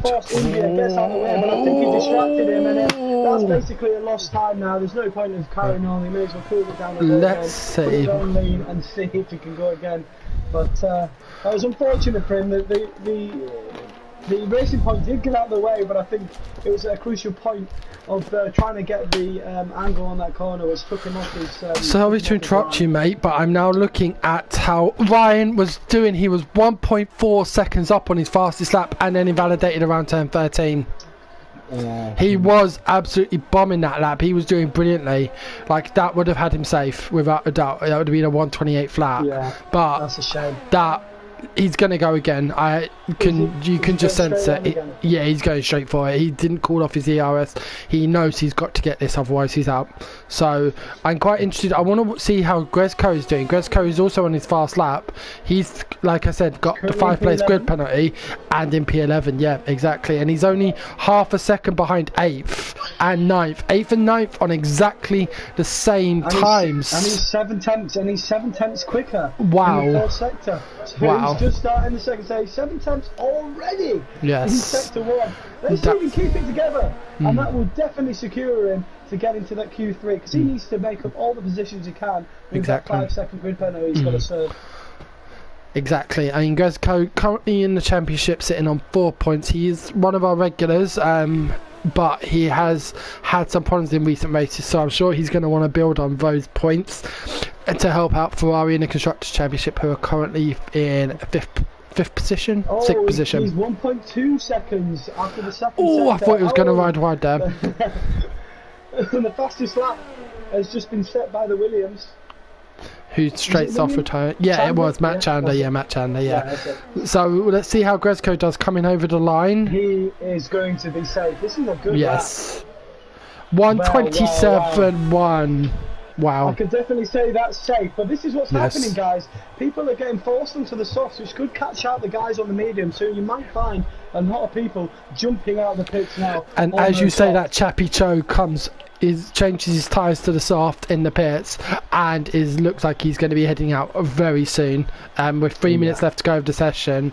Force India gets out of the way, but I think he distracted him, and that's basically a lost time now. There's no point of carrying on. He may as well cool it down a bit. Let's see. Put it on lean and see if he can go again. But that was unfortunate for him. The racing point did get out of the way, but I think it was a crucial point of trying to get the angle on that corner, which took him off his. Sorry to interrupt you, mate, but I'm now looking at how Ryan was doing. He was 1.4 seconds up on his fastest lap and then invalidated around turn 13. He was absolutely bombing that lap. He was doing brilliantly. Like, that would have had him safe without a doubt. That would have been a 1:28 flat. Yeah, but that's a shame. He's going to go again. You can just sense it. Yeah, he's going straight for it. He didn't call off his ERS. He knows he's got to get this, otherwise he's out. So I'm quite interested. I want to see how Grezko is doing. Grezko is also on his fast lap. He's, like I said, got the 5-place grid penalty and in P11. Yeah, exactly. And he's only half a second behind 8th and 9th. 8th and 9th on exactly the same times. And he's 7 tenths quicker. Wow. In the fourth sector. So wow. He's just starting the second stage. 7 tenths already. Yes. In sector 1. Let's see if he can keep it together. And that will definitely secure him to get into that Q3, because he needs to make up all the positions he can with that 5-second grid penalty he's got to serve. Exactly. I mean, Grezko currently in the championship sitting on 4 points. He is one of our regulars, but he has had some problems in recent races, so I'm sure he's going to want to build on those points and to help out Ferrari in the Constructors' Championship, who are currently in fifth position? Sixth position. He's 1.2 seconds after the second Oh, I thought he was going to ride wide there. And the fastest lap has just been set by the Williams. Who straight off retired? Yeah, Chandler? It was Matt Chandler. Yeah, Matt Chandler. Yeah. So let's see how Grezko does coming over the line. He is going to be safe. This is a good lap. 1:27.1. Wow. I could definitely say that's safe, but this is what's happening, guys. People are getting forced onto the softs, which could catch out the guys on the medium, so you might find a lot of people jumping out of the pits now. And as you say, that Chappie Cho changes his tyres to the soft in the pits and looks like he's going to be heading out very soon. With 3 minutes left to go of the session.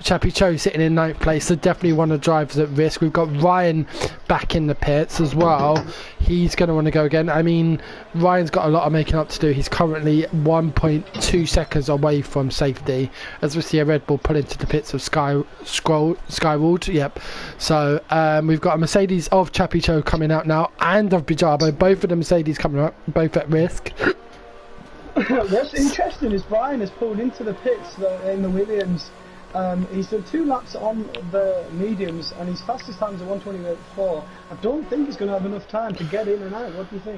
Chappie Cho sitting in 9th place, so definitely one of the drivers at risk. We've got Ryan back in the pits as well. He's going to want to go again. I mean, Ryan's got a lot of making up to do. He's currently 1.2 seconds away from safety, as we see a Red Bull pull into the pits of Skyward. Yep. So we've got a Mercedes of Chappie Cho coming out now, and of Bijabo. Both of the Mercedes coming up, both at risk. What's interesting is Brian has pulled into the pits in the Williams. He's done 2 laps on the mediums, and his fastest times are 1:28.4. I don't think he's going to have enough time to get in and out. What do you think?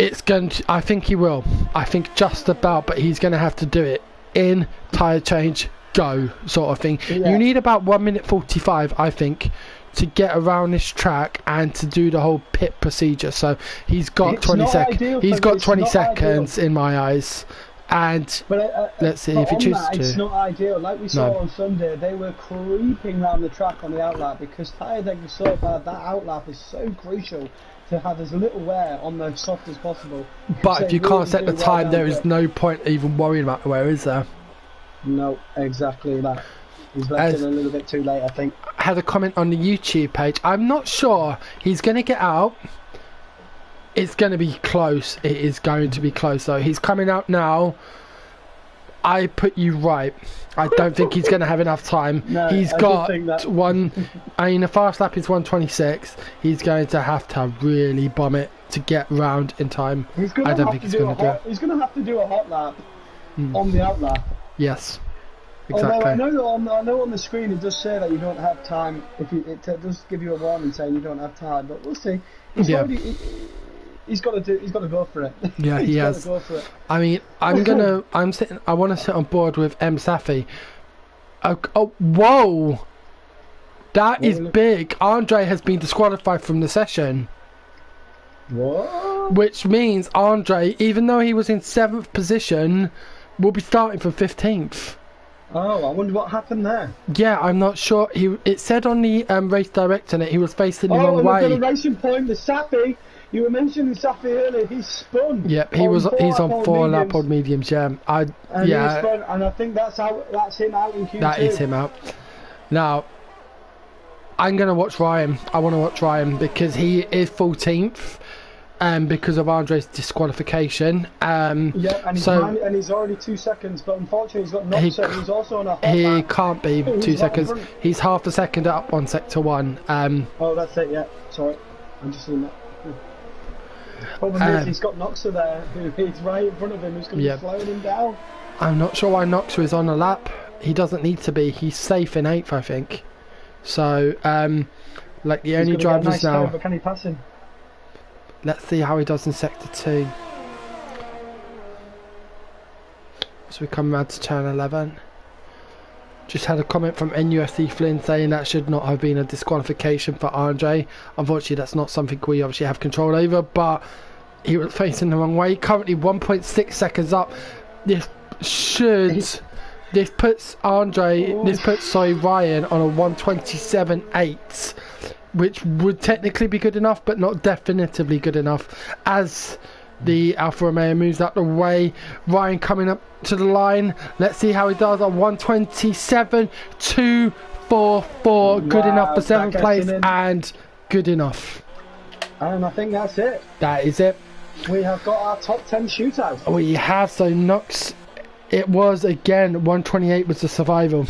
I think he will. I think just about, but he's going to have to do it in tyre change, go sort of thing. Yeah. You need about 1:45, I think, to get around this track and to do the whole pit procedure. So he's got 20 seconds. He's got 20 seconds in my eyes. And let's see if he chooses to. It's not ideal. Like we saw on Sunday, they were creeping around the track on the outlap because tyre deg was so bad. That outlap is so crucial to have as little wear on the soft as possible. But if you can't set the time, there is no point even worrying about the wear, is there? No, exactly that. He's left it a little bit too late, I think. I had a comment on the YouTube page. I'm not sure he's going to get out. It's going to be close. It is going to be close, though. He's coming out now. I put you right. I don't think he's going to have enough time. No, he's got one. I mean, the fast lap is 1:26. He's going to have really bomb it to get round in time. I don't think he's going to do it. He's going to have to do a hot lap on the outlap. Yes, exactly. Although I know on the screen it does say that you don't have time. It does give you a warning saying you don't have time, but we'll see. He's got to go for it. Yeah, he has. Go for it. I mean, I want to sit on board with M. Safi. Oh, whoa! That is big. Andre has been disqualified from the session. What? Which means Andre, even though he was in 7th position, will be starting from 15th. Oh, I wonder what happened there. Yeah, I'm not sure. It said on the race director that he was facing the wrong way. Oh, and the racing point, the Safi. You were mentioning Safi earlier. He spun. Yep, he's on 4 lap on mediums. Yeah, and I think that's him out in Q2. That is him out. Now, I'm gonna watch Ryan. I want to watch Ryan because he is 14th, because of Andre's disqualification. Yeah, and he's already 2 seconds, but unfortunately he's got knocked. So he's also on a hot lap. Can't be 2 seconds. He's half a second up on sector 1. Oh, that's it. Yeah, sorry, I'm just seeing that. Problem is, he's got Noxa there, who's right in front of him, who's going to be slowing him down. I'm not sure why Noxa is on a lap. He doesn't need to be. He's safe in 8th, I think. So, like the only drivers now. But can he pass him? Let's see how he does in sector 2. So we come around to turn 11. Just had a comment from NUFC Flynn saying that should not have been a disqualification for Andre. Unfortunately, that's not something we obviously have control over, but he was facing the wrong way. Currently 1.6 seconds up. This puts Ryan on a 1:27.8, which would technically be good enough, but not definitively good enough. As the Alfa Romeo moves out the way, Ryan coming up to the line. Let's see how he does on 1:27.244. Good enough for 7th place and good enough. And I think that's it. That is it. We have got our top 10 shootout. We have. So Knox, it was again 1:28 was the survival.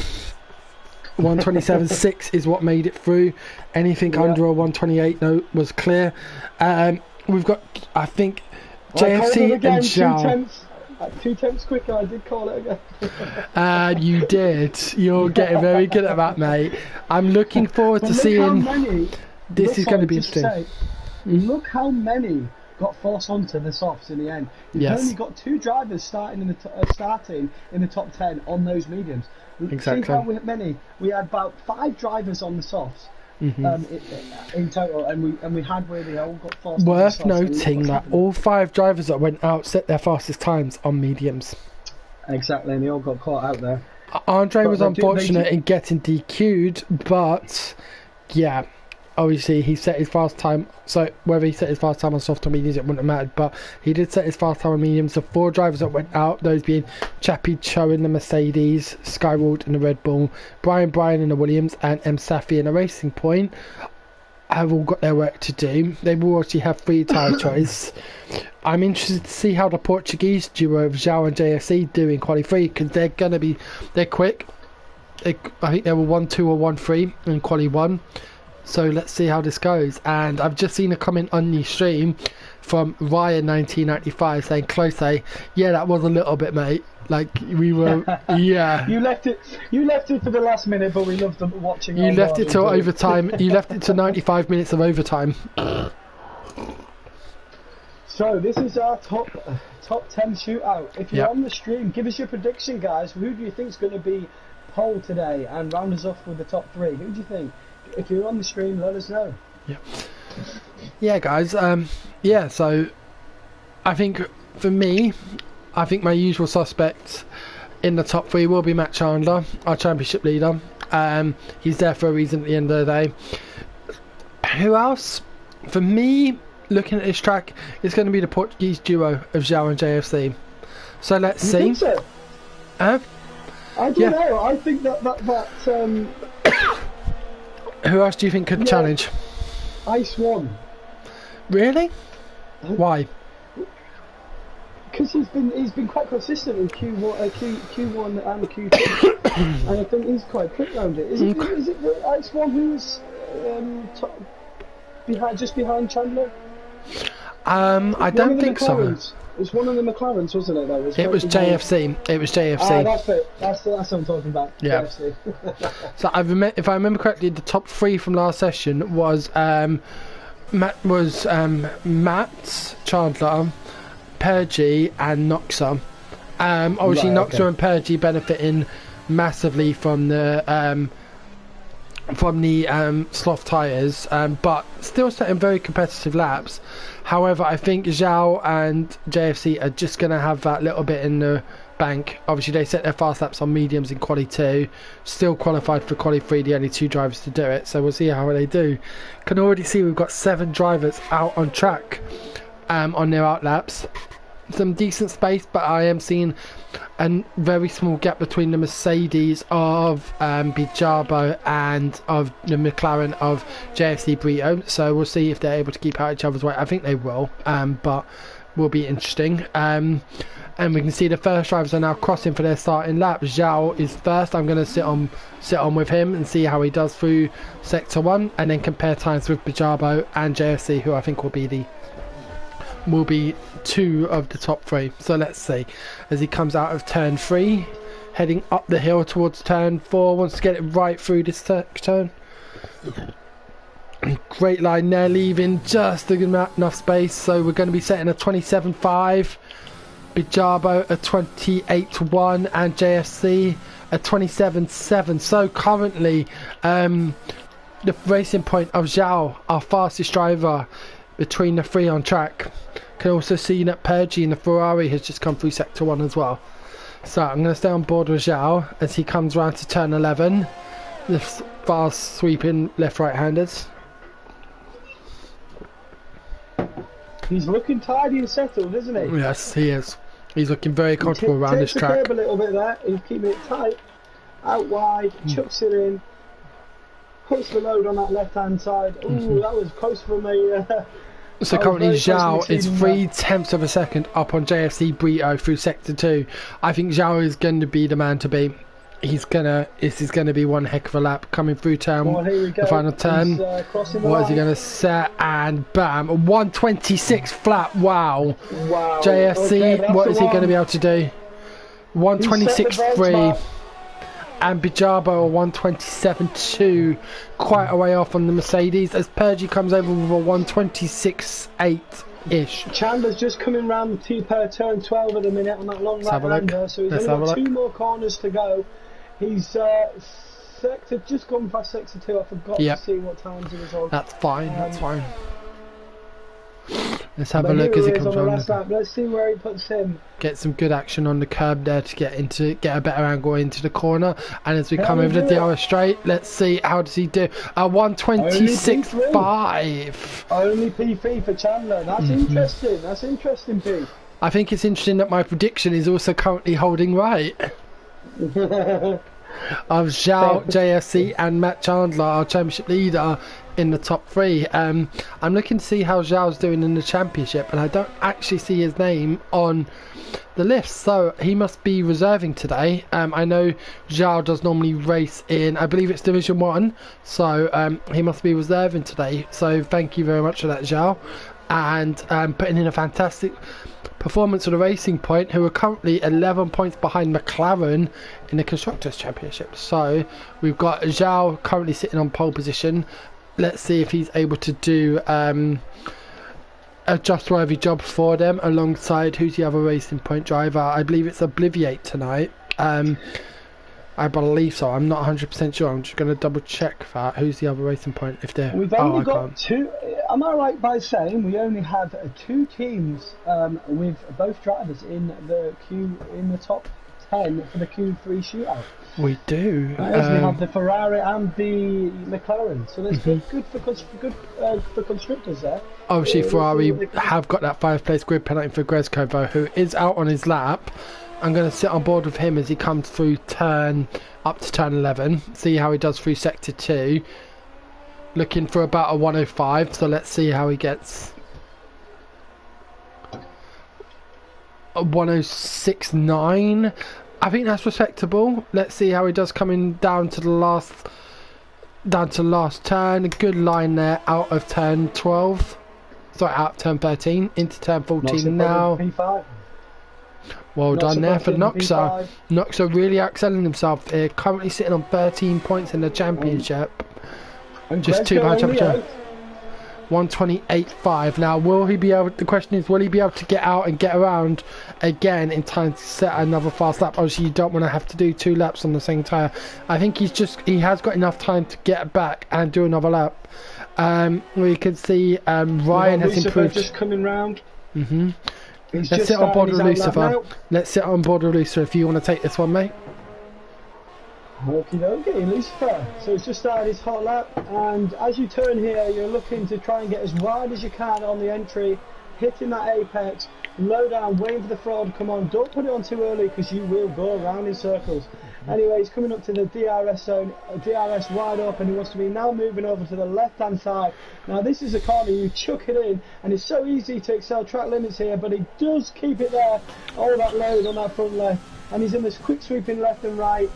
1:27.6 is what made it through. Anything under a 1:28 was clear. We've got, I think, JFC and Zhao. 2 tenths quicker, I did call it again. You did. You're getting very good at that, mate. I'm looking forward to seeing. This is going to be interesting. Look how many got forced onto the softs in the end. You've only got 2 drivers starting in the top 10 on those mediums. Exactly. See how many? We had about 5 drivers on the softs in total, and we had where they all got fast. Worth noting that all 5 drivers that went out set their fastest times on mediums. Exactly, and they all got caught out there. Andre was unfortunate in getting DQ'd, but yeah, obviously he set his fast time. So whether he set his fast time on soft or mediums, it wouldn't have mattered. But he did set his fast time on mediums. The 4 drivers that went out, those being Chappie Cho in the Mercedes, Skyward in the Red Bull, Brian in the Williams, and M Safi in the Racing Point, have all got their work to do. They will actually have 3 tyre choice. I'm interested to see how the Portuguese duo of Zhao and JFC do in quali 3, because they're quick. I think they were 1-2 or 1-3 in quali 1. So let's see how this goes. And I've just seen a comment on the stream from Ryan1995 saying, "Close, yeah, that was a little bit, mate. Like we were, yeah." You left it for the last minute, but we loved them watching. You left it till overtime. You left it to 95 minutes of overtime. So this is our top 10 shootout. If you're on the stream, give us your prediction, guys. Who do you think is going to be pole today and round us off with the top 3? Who do you think? If you're on the stream, let us know. Yeah, guys. Yeah, so I think for me, I think my usual suspects in the top 3 will be Matt Chandler, our championship leader. He's there for a reason at the end of the day. Who else? For me, looking at this track, it's going to be the Portuguese duo of Zhao and JFC. So let's see. You think so? I don't know. I think that who else do you think could challenge? Ice One. Really? Why? Because he's been quite consistent in Q1 and Q2, and I think he's quite quick round it. Is it the Ice One who's just behind Chandler? I don't think so. It was one of the McLarens, wasn't it? It was JFC. It was JFC. Ah, that's it. That's what I'm talking about. Yeah. JFC. So if I remember correctly, the top 3 from last session was Matt, Chandler, Pergy, and Noxa. Obviously, Noxa and Pergy benefiting massively from the sloth tyres, but still setting very competitive laps. However, I think Zhao and JFC are just going to have that little bit in the bank. Obviously, they set their fast laps on mediums in quali 2, still qualified for quali 3, the only 2 drivers to do it, so we'll see how they do. Can already see we've got 7 drivers out on track on their out laps. Some decent space, but I am seeing a very small gap between the Mercedes of Bijabo and of the McLaren of JFC Brito, so we'll see if they're able to keep out each other's way. I think they will, but will be interesting. And we can see the first drivers are now crossing for their starting lap. Zhao is first. I'm going to sit on with him and see how he does through sector 1, and then compare times with Bijabo and JFC, who I think will be 2 of the top 3. So let's see, as he comes out of turn 3, heading up the hill towards turn 4, wants to get it right through this turn. Great line there, leaving just enough space, so we're going to be setting a 27.5, Bijabo a 28.1, and JFC a 27.7. So currently the Racing Point of Zhao, our fastest driver between the 3 on track. Can also see that Pergy in the Ferrari has just come through sector 1 as well. So I'm going to stay on board with Zhao as he comes round to turn 11. The fast sweeping left-right handers. He's looking tidy and settled, isn't he? Yes, he is. He's looking very comfortable around this track. Takes the curb a little bit there. He's keeping it tight, out wide, chucks it in, puts the load on that left-hand side. Ooh, that was close for me. So currently Zhao is 0.3 of a second up on JFC Brito through sector 2. I think Zhao is going to be the man to beat. This is going to be one heck of a lap coming through turn, the final turn. What is he going to set? And bam, 126 flat. Wow. JFC, okay, what is he going to be able to do? 126.3. And Bijabo a 127.2, quite a way off on the Mercedes, as Pergy comes over with a 126.8-ish. Chandler's just coming round per turn 12 at the minute on that long right-hander, so he's only got 2 more corners to go. He's sector, just gone past sector 2. I forgot to see what times it was on. That's fine, that's fine. Let's have a But look as he here comes on the on. last lap. Let's see where he puts him. Get some good action on the curb there to get a better angle into the corner. And as we come over the DRS straight, let's see how does he do. 126.5. Only P3 for Chandler. That's interesting. That's interesting, P. I think it's interesting that my prediction is also currently holding right. Of Zhao, JSC and Matt Chandler, our championship leader, in the top 3. I'm looking to see how Zhao's doing in the championship, and I don't actually see his name on the list, so he must be reserving today. I know Zhao does normally race in, I believe it's Division 1, so he must be reserving today, so thank you very much for that, Zhao, and putting in a fantastic performance of the Racing Point, who are currently 11 points behind McLaren in the Constructors' Championship. So we've got Zhao currently sitting on pole position. Let's see if he's able to do a just-worthy job for them alongside, who's the other Racing Point driver? I believe it's Obliviate tonight. I believe so. I'm not 100% sure. I'm just going to double check that. Who's the other Racing Point? If they're... We've only got 2. Am I right by saying we only have 2 teams with both drivers in the top 10 for the Q3 shootout? We do. We have the Ferrari and the McLaren, so that's good for constructors there. Obviously, Ferrari have got that 5th place grid penalty for Grezko, though, who is out on his lap. I'm going to sit on board with him as he comes through up to turn 11. See how he does through sector 2. Looking for about a 105, so let's see how he gets. A 106.9. I think that's respectable. Let's see how he does coming down to the last turn. A good line there out of turn 12. Sorry, out of turn 13 into turn 14 now. P5. Well done there for Noxa. Noxa really excelling himself here. Currently sitting on 13 points in the championship. Just 2 pound championship. 128.5. Now, will he be able? The question is, will he be able to get out and get around again in time to set another fast lap? Obviously, you don't want to have to do 2 laps on the same tyre. I think he has got enough time to get back and do another lap. We can see Ryan has improved. Just coming round. Let's sit on board with Lucifer. Let's sit on board with Lucifer if you want to take this one, mate. Okie dokie, Lucifer. So he's just started his hot lap, and as you turn here, you're looking to try and get as wide as you can on the entry, hitting that apex, low down, waiting for the throttle to come on. Don't put it on too early because you will go around in circles. Anyway, he's coming up to the DRS zone, DRS wide open. He wants to be now moving over to the left-hand side. Now this is a corner, you chuck it in, and it's so easy to excel track limits here, but he does keep it there, all that load on that front left, and he's in this quick sweeping left and right.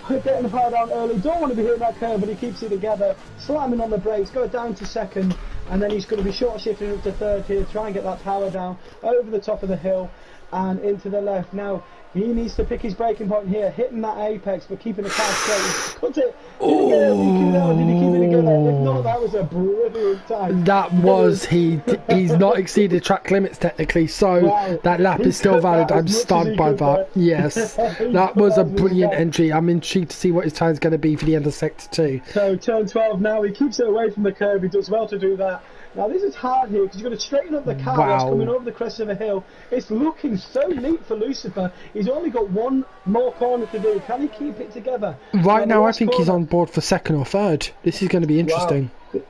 Getting the power down early, don't want to be hitting that curve, but he keeps it together, slamming on the brakes, go down to second, and then he's going to be short shifting up to third here, try and get that power down over the top of the hill and into the left. Now he needs to pick his braking point here, hitting that apex but keeping the car straight. Cut it! Did he get it? Did he keep it together? If not, that was a brilliant time. That was, he's not exceeded track limits technically, so wow. That lap is still valid. I'm stunned by that. Yes, that was a brilliant entry. I'm intrigued to see what his time's going to be for the end of sector 2. So turn 12 now, he keeps it away from the curve, he does well to do that. Now this is hard here because you've got to straighten up the car whilst coming over the crest of a hill. It's looking so neat for Lucifer. He's only got one more corner to do. Can he keep it together? Right now I think he's on board for 2nd or 3rd. This is going to be interesting. Wow.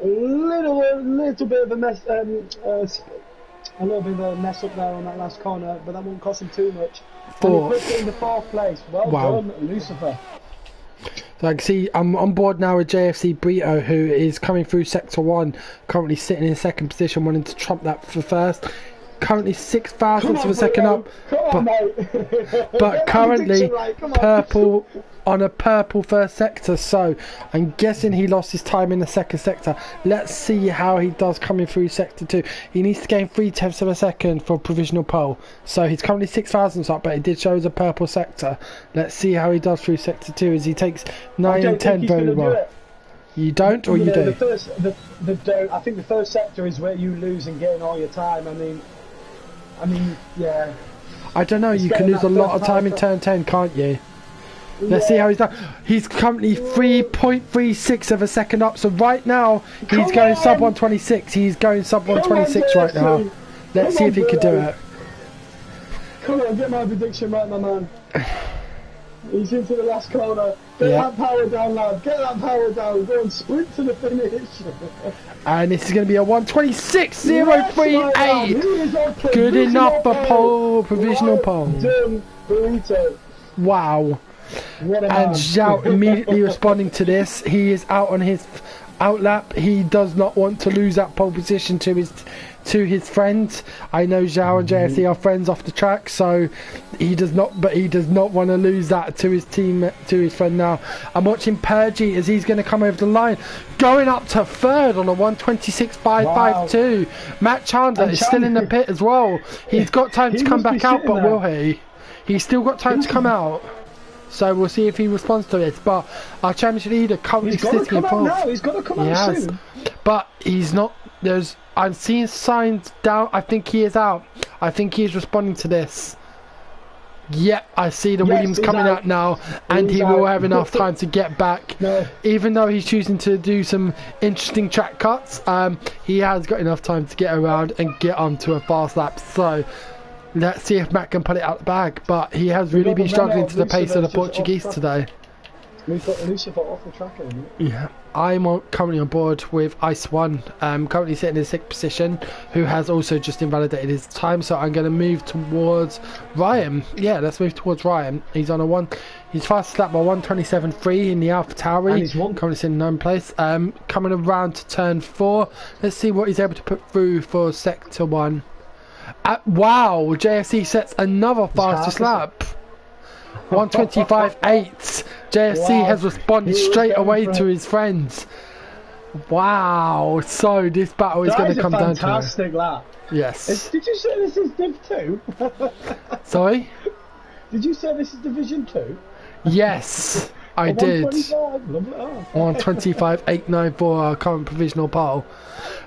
A little bit of a mess, a little bit of a mess up there on that last corner, but that won't cost him too much. 4th. And he puts it in the 4th place. Well done, Lucifer. So I can see I'm on board now with JFC Brito, who is coming through sector 1, currently sitting in 2nd position, wanting to trump that for 1st. Currently 6 thousandths of a second up, but currently purple on a purple 1st sector, so I'm guessing he lost his time in the 2nd sector. Let's see how he does coming through sector 2. He needs to gain 3/10 of a second for provisional pole, so he's currently 6 thousandths up, but it did show as a purple sector. Let's see how he does through sector 2 as he takes 9 and 10 very well. You don't, or you do? I think the 1st sector is where you lose and gain all your time. I mean, yeah. I don't know, you can lose a lot of time in turn 10, can't you? Let's see how he's done. He's currently 3.36 of a second up. So right now, he's going sub 126. He's going sub 126 right now. Let's see if he can do it. Come on, get my prediction right, my man. He's into the last corner. Get that power down, lad. Get that power down. Go and sprint to the finish. And this is going to be a 126.038. Good enough for pole, provisional pole. Done, Burrito. Wow. And Zhao immediately responding to this. He is out on his outlap. He does not want to lose that pole position to his friends. I know Zhao and JFC are friends off the track, so he does not. But he does not want to lose that to his team, to his friend. Now I'm watching Pergy as he's going to come over the line, going up to third on a 126.552. Wow. Matt Chandler is still in the pit as well. He's got time to come back out, but will he? He's still got time to come out. So we'll see if he responds to this. But our championship leader currently sitting in fourth. He's got to come out soon. But he's not. I'm seeing signs down. I think he is out. I think he is responding to this. Yep, I see the Williams coming out now, and he will have enough time to get back. Even though he's choosing to do some interesting track cuts, he has got enough time to get around and get onto a fast lap. So let's see if Matt can put it out the bag. But he has really been struggling to the pace of the Portuguese today. We've got Lucifer off the track, haven't we? Yeah, I'm currently on board with Ice One, currently sitting in 6th position, who has also just invalidated his time. So I'm going to move towards Ryan. Yeah, let's move towards Ryan. He's on he's fastest lap by 127.3 in the Alpha Tauri. Currently sitting in 9th place. Coming around to turn 4. Let's see what he's able to put through for sector 1. Wow, JFC sets another fastest lap. 125.8. JFC has responded straight away to his friends. Wow. So this battle is going to come down to a fantastic lap. Yes. Did you say this is Div 2? Sorry? Did you say this is Division 2? Yes, I did. 125.894, our current provisional pole.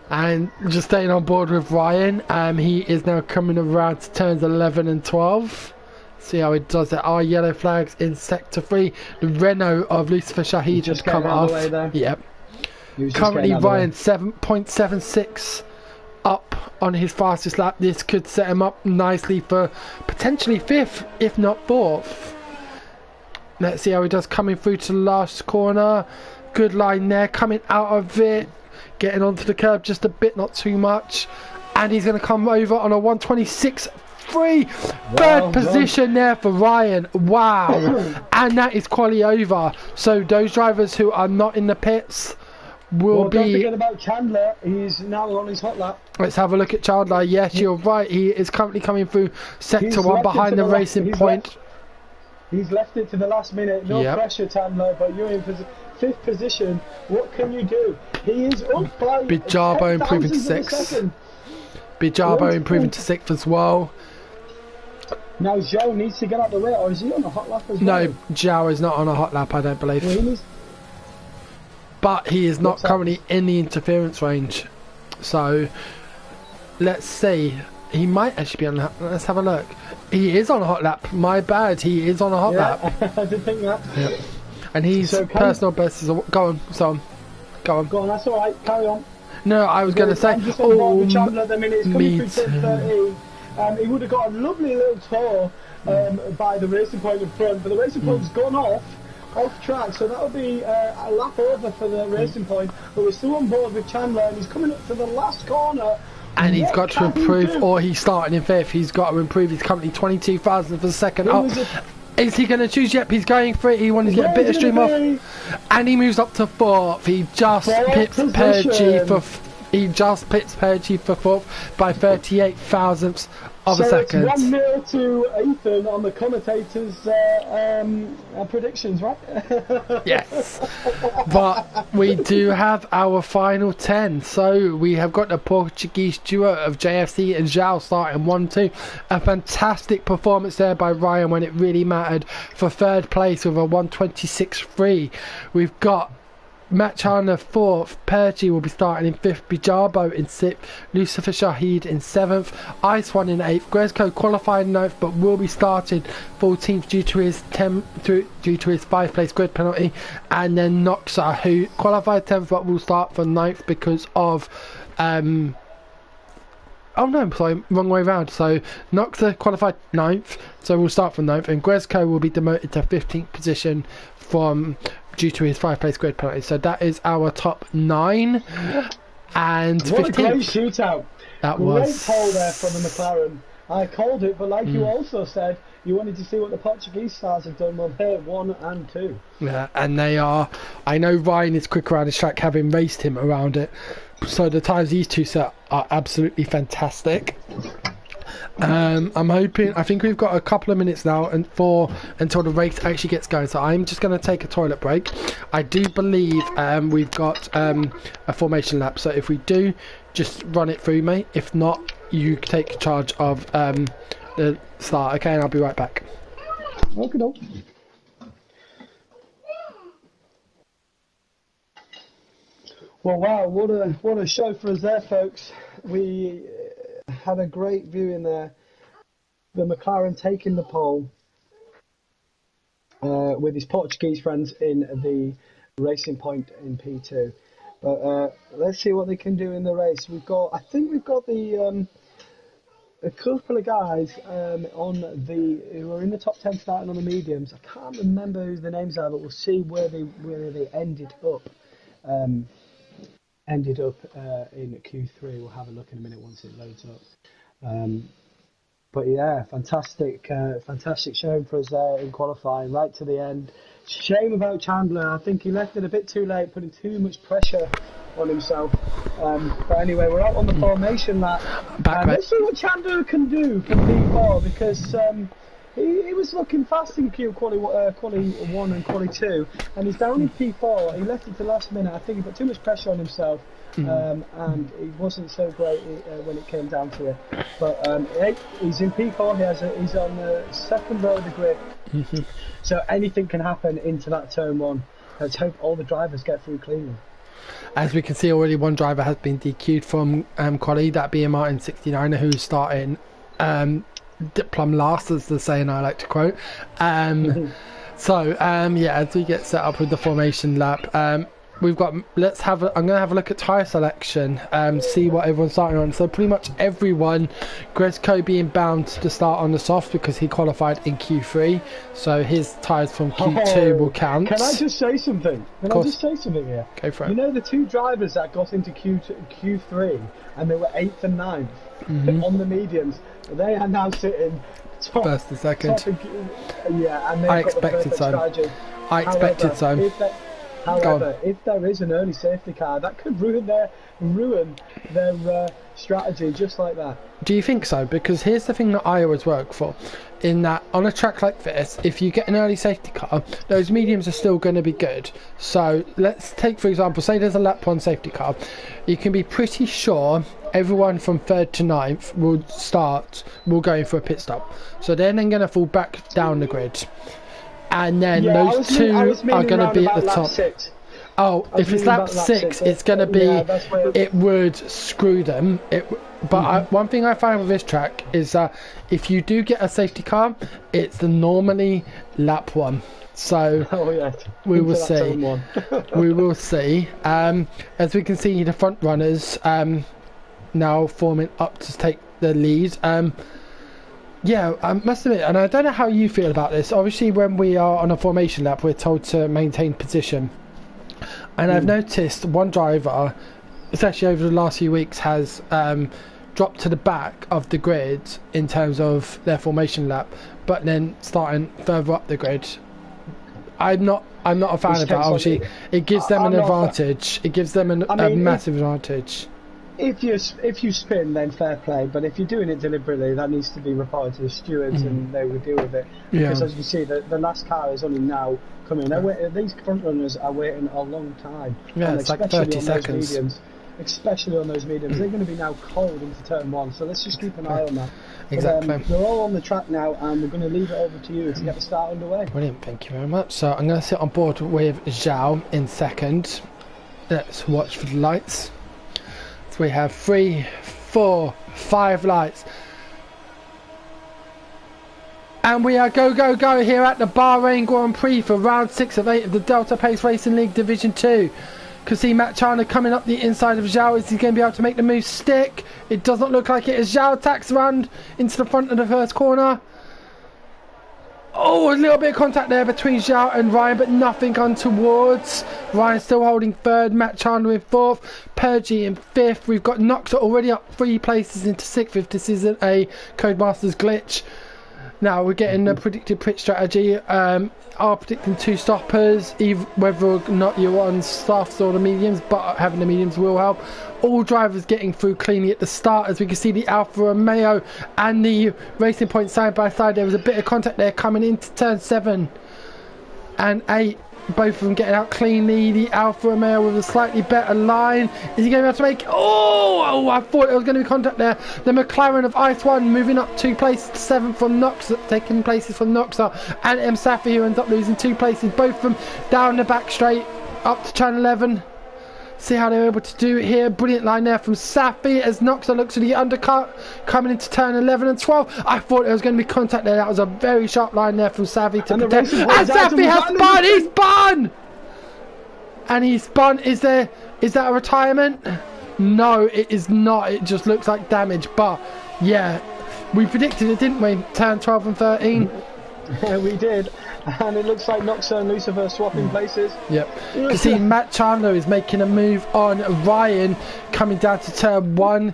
And just staying on board with Ryan, he is now coming around to turns 11 and 12. See how he does it. Our yellow flags in sector 3. The Renault of Lucifer Shahid just come off. Yep. Currently Ryan 7.76 up on his fastest lap. This could set him up nicely for potentially 5th, if not 4th. Let's see how he does coming through to the last corner. Good line there. Coming out of it. Getting onto the curb just a bit, not too much. And he's going to come over on a 126.3. Third position there for Ryan. Wow. And that is quali over. So those drivers who are not in the pits will be... Don't forget about Chandler. He's now on his hot lap. Let's have a look at Chandler. Yes, you're right. He is currently coming through sector 1 behind the racing point. He's left it to the last minute. No pressure, Chandler, but you're in 5th position. What can you do? He is up by Bijabo improving to 6th. Bijabo improving to 6th as well. Now Zhao needs to get out the way, or is he on a hot lap as well? No, Zhao is not on a hot lap, I don't believe. But he is not currently in the interference range. So let's see. He might actually be on the... Let's have a look. He is on a hot lap. My bad. He is on a hot lap. I did think that. Yep. And his personal best is... Go on, son. Go on. Go on, that's alright. Carry on. No, I was going to say... Oh, Chandler, the minute he's coming through 13. He would have got a lovely little tour by the racing point in front, but the racing point's gone off track, so that'll be a lap over for the racing point. But we're still on board with Chandler, and he's coming up to the last corner. And he's got to improve, or he's starting in 5th. He's got to improve. He's currently 22,000 for the second up. Is he going to choose? Yep, he's going for it. He wanted to get a bit of stream off, and he moves up to 4th. He just pits Pergy for. He just pits Pergy for 4th by 38 thousandths of a second. It's 1-0 to Ethan on the commentators' predictions, right? Yes. But we do have our final 10. So we have got the Portuguese duo of JFC and Zhao starting 1-2. A fantastic performance there by Ryan when it really mattered for 3rd place with a 126.3. We've got Machana 4th, Pergy will be starting in 5th, Bijabo in 6th, Lucifer Shahid in 7th, Ice One in 8th, Grezko qualified 9th but will be started 14th due to his 5th place grid penalty, and then Noxa, who qualified 10th but will start for 9th because of oh no, sorry, wrong way round. So Noxa qualified 9th, so we'll start from 9th, and Grezko will be demoted to 15th position due to his 5th place grid penalty. So that is our top 9 and 15th. What a great shootout. That great was pole there from the McLaren. I called it, but like you also said, you wanted to see what the Portuguese stars have done. Well, here, 1 and 2. Yeah, and they are. I know Ryan is quick around his track, having raced him around it. So the times these two set are absolutely fantastic. I'm hoping. I think we've got a couple of minutes now until the race actually gets going. So I'm just going to take a toilet break. I do believe we've got a formation lap. So if we do, just run it through me. If not, you take charge of the start. Okay, and I'll be right back. Okay, no. Well, wow, what a show for us there, folks. We had a great view in there. The McLaren taking the pole with his Portuguese friends in the racing point in P2. But let's see what they can do in the race. I think we've got a couple of guys who are in the top 10 starting on the mediums. I can't remember who the names are, but we'll see where they ended up. In Q3. We'll have a look in a minute once it loads up. But yeah, fantastic showing for us there in qualifying right to the end. Shame about Chandler. I think he left it a bit too late, putting too much pressure on himself. But anyway, we're out on the formation lap. Let's see what Chandler can do for P4, because he was looking fast in quali 1 and quali 2, and he's down in P4. He left it to last minute. I think he put too much pressure on himself, and he wasn't so great when it came down to it. But he's in P4. He's on the second row of the grid, so anything can happen into that turn 1. Let's hope all the drivers get through cleanly. As we can see already, one driver has been DQ'd from quali, that being Martin 69er, who's starting plumb last, as the saying I like to quote. So yeah, as we get set up with the formation lap, we've got. I'm gonna have a look at tyre selection, see what everyone's starting on. So pretty much everyone, Grezko being bound to start on the soft because he qualified in Q3, so his tyres from Q2 will count. Can I just say something? Here? Go for it. You know the two drivers that got into Q3 and they were 8th and 9th on the mediums. They are now sitting top, first and second. Yeah, and I expected so. However, if there is an early safety car, that could ruin their strategy just like that. Do you think so? Because here's the thing that I always work for, in that on a track like this, if you get an early safety car, those mediums are still going to be good. So let's take, for example, say there's a lap 1 safety car. You can be pretty sure everyone from 3rd to 9th will go in for a pit stop. So they're then going to fall back down the grid. And then those two are going to be at the top. 6. Oh, if it's lap 6, it's going to be, it would screw them. But one thing I find with this track is that if you do get a safety car, it's normally lap 1. So we will see. We will see. As we can see, the front runners now forming up to take the lead. Yeah, I must admit, and I don't know how you feel about this. Obviously, when we are on a formation lap, we're told to maintain position. And I've noticed one driver, especially over the last few weeks, has dropped to the back of the grid in terms of their formation lap, but then starting further up the grid. I'm not a fan of that. Obviously, it gives them an advantage. It gives them a massive advantage. If you spin, then fair play. But if you're doing it deliberately, that needs to be reported to the stewards, and they will deal with it. Because as you see, the last car is only now coming. These front runners are waiting a long time. Yeah, it's like 30 seconds. Especially on those mediums, they're going to be now cold into turn 1. So let's just keep an eye on that. Exactly. But, they're all on the track now, and we're going to leave it over to you to get the start underway. Brilliant, thank you very much. So I'm going to sit on board with Zhao in second. let's watch for the lights. So we have 3, 4, 5 lights. And we are go here at the Bahrain Grand Prix for round 6 of 8 of the Delta Pace Racing League Division 2. Can see Matt Chandler coming up the inside of Zhao. Is he going to be able to make the move stick? It does not look like it as Zhao tacks around into the front of the first corner. Oh, a little bit of contact there between Zhao and Ryan, but nothing untowards. Ryan still holding third, Matt Chandler in fourth, Pergy in fifth. We've got Noxa already up 3 places into sixth if this isn't a Codemasters glitch. Now we're getting the predicted pitch strategy. Are predicting 2 stoppers, whether or not you're on softs or the mediums, but having the mediums will help. All drivers getting through cleanly at the start, as we can see the Alfa Romeo and the Racing Point side by side. There was a bit of contact there coming into turn 7 and 8. Both of them getting out cleanly. The Alfa Romeo with a slightly better line. Is he going to be able to make... Oh, I thought there was going to be contact there. The McLaren of Ice 1 moving up 2 places to 7 from Noxa, taking places from Noxa and M. Safi, who ends up losing 2 places. Both of them down the back straight up to turn 11. See how they're able to do it here. Brilliant line there from Safi as Noxa looks to the undercut coming into turn 11 and 12. I thought there was going to be contact there. That was a very sharp line there from Safi to protect. And Safi has spun! He's spun! And he's spun. Is that a retirement? No, it is not. It just looks like damage. But yeah, we predicted it, didn't we? Turn 12 and 13. Yeah, we did. And it looks like Noxa and Lucifer swapping places. Yep. You can see Matt Chandler is making a move on Ryan coming down to turn 1.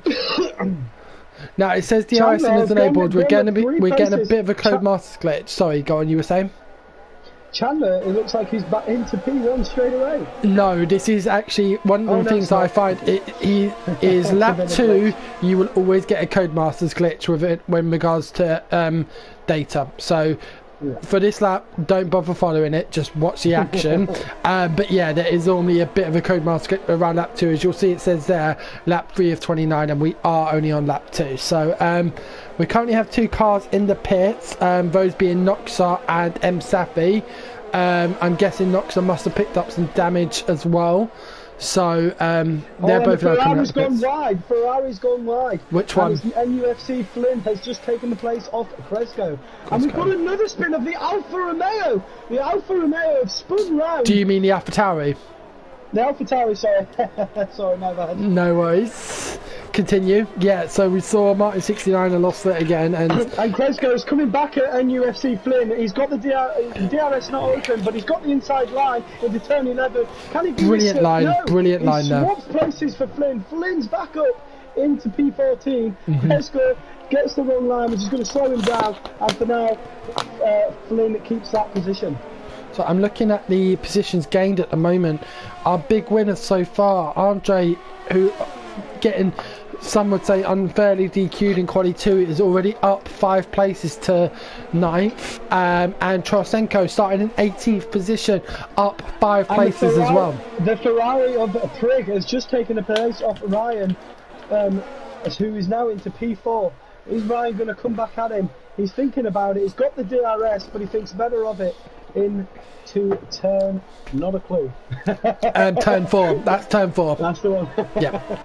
Now it says DRS is enabled. We're getting a bit of a Codemasters glitch. Sorry, go on. You were saying? Chandler, it looks like he's back into P1 straight away. No, this is actually one of the things I find. He is lap 2. You will always get a Codemasters glitch with it when regards to data. So. Yeah. For this lap, don't bother following it, just watch the action. But yeah, there is normally a bit of a Codemaster around lap 2. As you'll see, it says there, lap 3 of 29, and we are only on lap 2. So we currently have 2 cars in the pits, those being Noxa and M. Safi. I'm guessing Noxa must have picked up some damage as well. So they're both now coming out. Ferrari's gone wide. Which one? NUFC Flynn has just taken the place off Cresco. And we've got another spin of the Alfa Romeo. The Alfa Romeo have spun round. Do you mean the AlphaTauri? The AlphaTauri, sorry. Sorry, my bad. No worries. Continue. Yeah, so we saw Martin 69 and lost it again. And Cresco's coming back at NUFC Flynn. He's got the DRS not open, but he's got the inside line with the turn 11. Can he do brilliant line, no, brilliant line there. He swaps places for Flynn. Flynn's back up into P14. Cresco gets the wrong line, which is going to slow him down. And for now, Flynn keeps that position. So I'm looking at the positions gained at the moment. Our big winners so far, Andre, who getting, some would say, unfairly DQ'd in quali 2, is already up 5 places to 9th. And Trosenko starting in 18th position, up 5 places as well. The Ferrari of Prig has just taken the place off Ryan, who is now into P4. Is Ryan going to come back at him? He's thinking about it. He's got the DRS, but he thinks better of it. Into turn, not a clue. Turn 4. That's turn 4. That's the one. Yeah.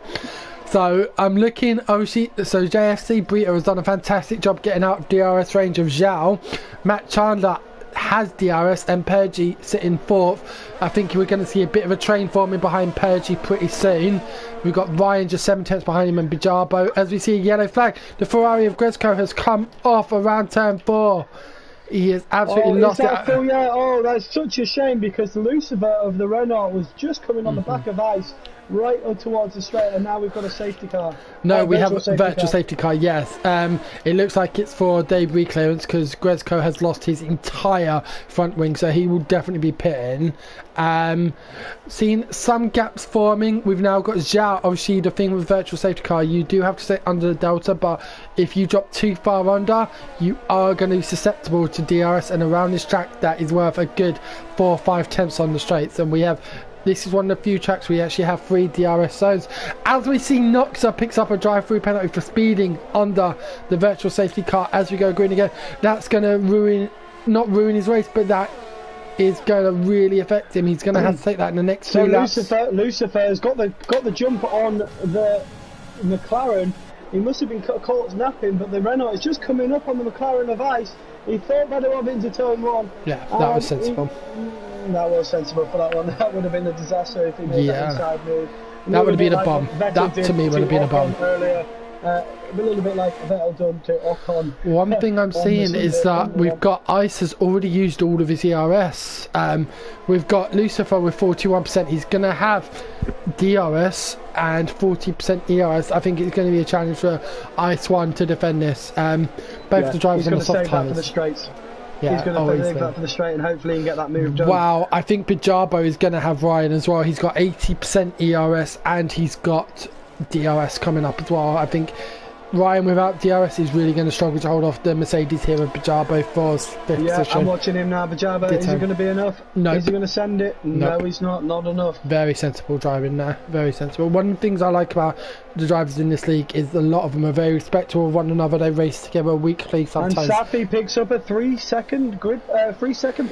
So I'm looking. So JFC Brito has done a fantastic job getting out of DRS range of Zhao. Matt Chandler has DRS and Pergy sitting 4th. I think we're going to see a bit of a train forming behind Pergy pretty soon. We've got Ryan just 7/10 behind him and Bijabo. As we see a yellow flag, the Ferrari of Gresco has come off around turn 4. He has absolutely lost it. Yeah, that's such a shame, because the Lucifer of the Renault was just coming on the back of ice right up towards the straight, and now we've got a safety car. No, we have a virtual safety car, yes. It looks like it's for debris clearance, because Gresco has lost his entire front wing, so he will definitely be pitting. Seen some gaps forming. We've now got Zhao. Obviously, the thing with virtual safety car, you do have to stay under the delta, but if you drop too far under, you are going to be susceptible to DRS, and around this track that is worth a good 4 or 5 tenths on the straights. And we have, this is one of the few tracks we actually have 3 DRS zones. As we see, Noxa picks up a drive-through penalty for speeding under the virtual safety car as we go green again. That's going to not ruin his race, but that is going to really affect him. He's going to have to take that in the next so few laps. Lucifer's got the jump on the McLaren. He must have been caught napping, but the Renault is just coming up on the McLaren of ice. He thought better of into turn 1. Yeah, that was sensible. That was sensible for that one. That would have been a disaster if he made that inside move. That would have been a bomb. That to me would have been a bomb. Earlier. A little bit like Vettel done to Ocon. One thing I'm seeing is that we've got Ice has already used all of his ERS. We've got Lucifer with 41%. He's going to have DRS and 40% ERS. I think it's going to be a challenge for Ice 1 to defend this. Both the drivers on the soft tyres. For the straights. Yeah, he's going to save that for the straight and hopefully he can get that move done. Wow, I think Bijabo is going to have Ryan as well. He's got 80% ERS and he's got DRS coming up as well. I think Ryan without DRS is really going to struggle to hold off the Mercedes here with Bijabo for 5th position. I'm watching him now. Bijabo, is it going to be enough? No. Is he going to send it? No, he's not enough. Very sensible driving there, very sensible. One of the things I like about the drivers in this league is a lot of them are very respectful of one another. They race together weekly sometimes. And Safi picks up a 3-second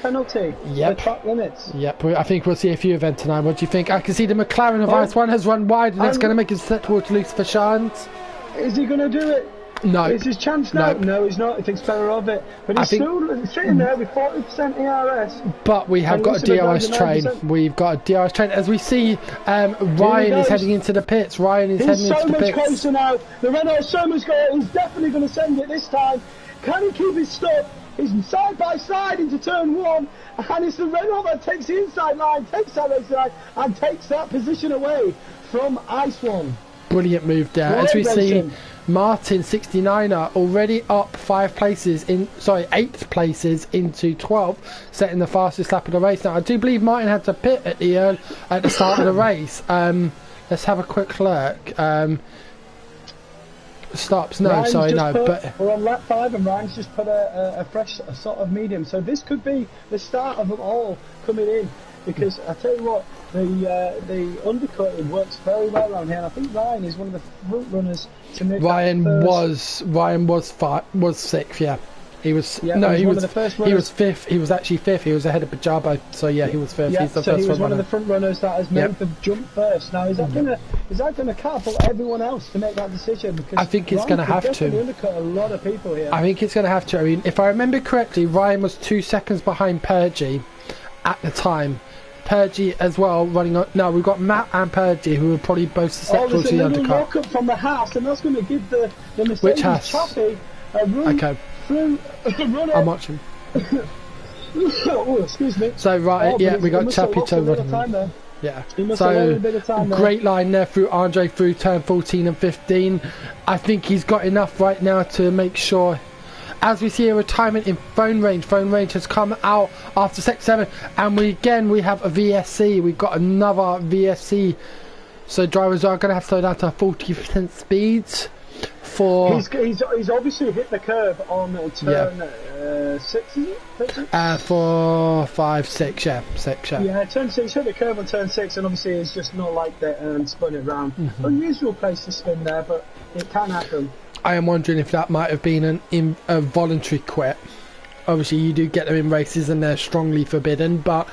penalty. Yep. For track limits. Yep, I think we'll see a few of them tonight. What do you think? I can see the McLaren of Ice 1 has run wide and that's going to make him set towards Lucifer Shines. Is he going to do it? No. Is his chance now? No, he's not. He thinks better of it. But he's still sitting there with 40% ERS. But we have got a DRS train. We've got a DRS train. As we see, Ryan is heading into the pits. He's so much closer now. The Renault is so much closer. He's definitely going to send it this time. Can he keep his stop? He's side by side into turn 1. And it's the Renault that takes the inside line, takes that outside, and takes that position away from Ice 1. Brilliant move there. As we see, Martin 69er already up 8 places into 12th, setting the fastest lap of the race. Now I do believe Martin had to pit at the start of the race. Let's have a quick look. Stops. No, Ryan's sorry, no. But we're on lap 5 and Ryan's just put a fresh sort of medium. So this could be the start of them all coming in. Because I tell you what, the undercut works very well around here, and I think Ryan is one of the front runners to make Ryan was 6th, yeah. He was he was 5th. He was actually 5th. He was ahead of Bijabo, so yeah, he was 5th. Yeah, he's the so first he was one runner. of the front runners that has made the jump first. Now is that gonna catapult everyone else to make that decision? Because I think it's going to have to. Undercut a lot of people here. I think it's going to have to. I mean, if I remember correctly, Ryan was 2 seconds behind Pergy at the time. Pergy as well running on. No, we've got Matt and Pergy who are probably both susceptible to the undercut. Rock up from the house, and that's going to give the Mercedes Chappie a run through. I'm watching. Oh, excuse me. So we got Chappie to run. Yeah. So great line there through Andre through turn 14 and 15. I think he's got enough right now to make sure. As we see a retirement in Phone Range. Phone Range has come out after Sector 7. And we have a VSC. We've got another VSC. So drivers are going to have to slow down to 40% speeds. He's obviously hit the curve on turn 6, is it? 4, 5, 6, yeah. 6, yeah. Yeah, turn 6, hit the curve on turn 6, and obviously it's just not liked it and spun it round. Unusual place to spin there, but it can happen. I am wondering if that might have been a voluntary quit. Obviously, you do get them in races and they're strongly forbidden, but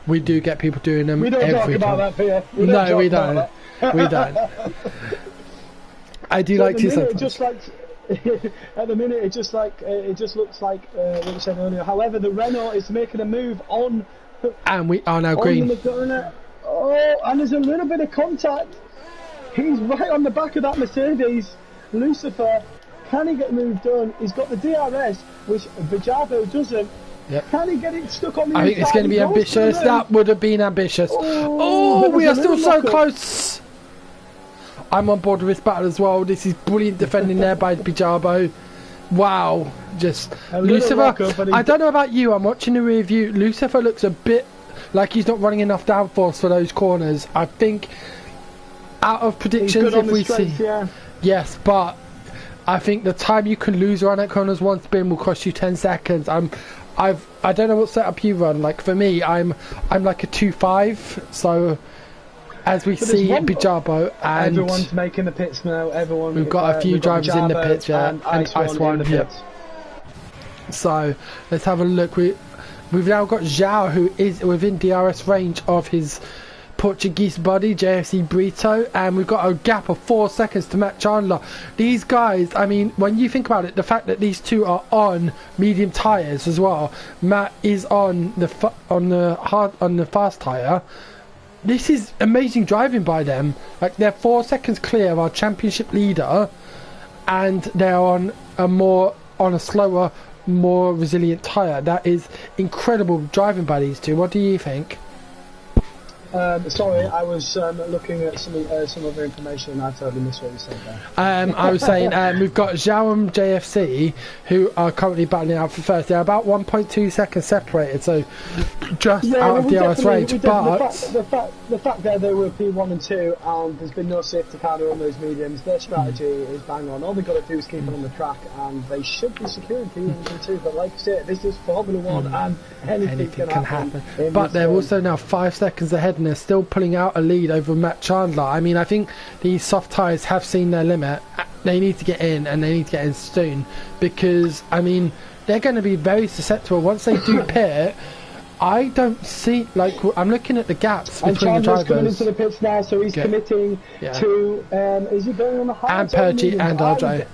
we do get people doing them every time. We don't talk about that, Pierre. We don't. We don't. I do like to say just like at the minute, it just looks like what you said earlier. However, the Renault is making a move on, and we are now green. Oh, and there's a little bit of contact. He's right on the back of that Mercedes. Lucifer, can he get the move done? He's got the DRS, which Bijabo doesn't. Yep. Can he get it stuck on the inside? I think it's going to be ambitious. That would have been ambitious. Oh, we are still so close. I'm on board with this battle as well. This is brilliant defending there by Bijabo. Wow. Just Lucifer. I don't know about you. I'm watching the rear view. Lucifer looks a bit like he's not running enough downforce for those corners. I think out of predictions, if we see. Yeah. Yes, but I think the time you can lose around that corners one spin will cost you 10 seconds. I don't know what setup you run. Like for me, I'm like a 2.5. So as we see Bijabo and everyone's making the pits now. We've got a few drivers in the pits, yeah, and Ice One in the pits. So let's have a look. We've we've now got João, who is within DRS range of his Portuguese buddy JFC Brito, and we've got a gap of 4 seconds to Matt Chandler. These guys, I mean, when you think about it, the fact that these two are on medium tyres as well, Matt is on the fast tyre. This is amazing driving by them. Like, they're 4 seconds clear of our championship leader, and they're on a slower, more resilient tyre. That is incredible driving by these two. What do you think? Sorry, I was looking at some other information and I totally missed what you said there. I was saying we've got Zhao and JFC who are currently battling out for first. They're about 1.2 seconds separated, so just out of DRS range. But the fact that they were P1 and 2 and there's been no safety car on those mediums, their strategy is bang on. All they've got to do is keep it on the track and they should be securing P1 and 2. But like I said, this is Formula 1 and anything can happen. But they're also now 5 seconds ahead, and they're still pulling out a lead over Matt Chandler. I mean, I think these soft tyres have seen their limit. They need to get in, and they need to get in soon, because, I mean, they're going to be very susceptible once they do pit. I don't see, like, I'm looking at the gaps between the drivers. Coming into the pits now, so he's committing to, is he going on the hard? And Pergy and Andre.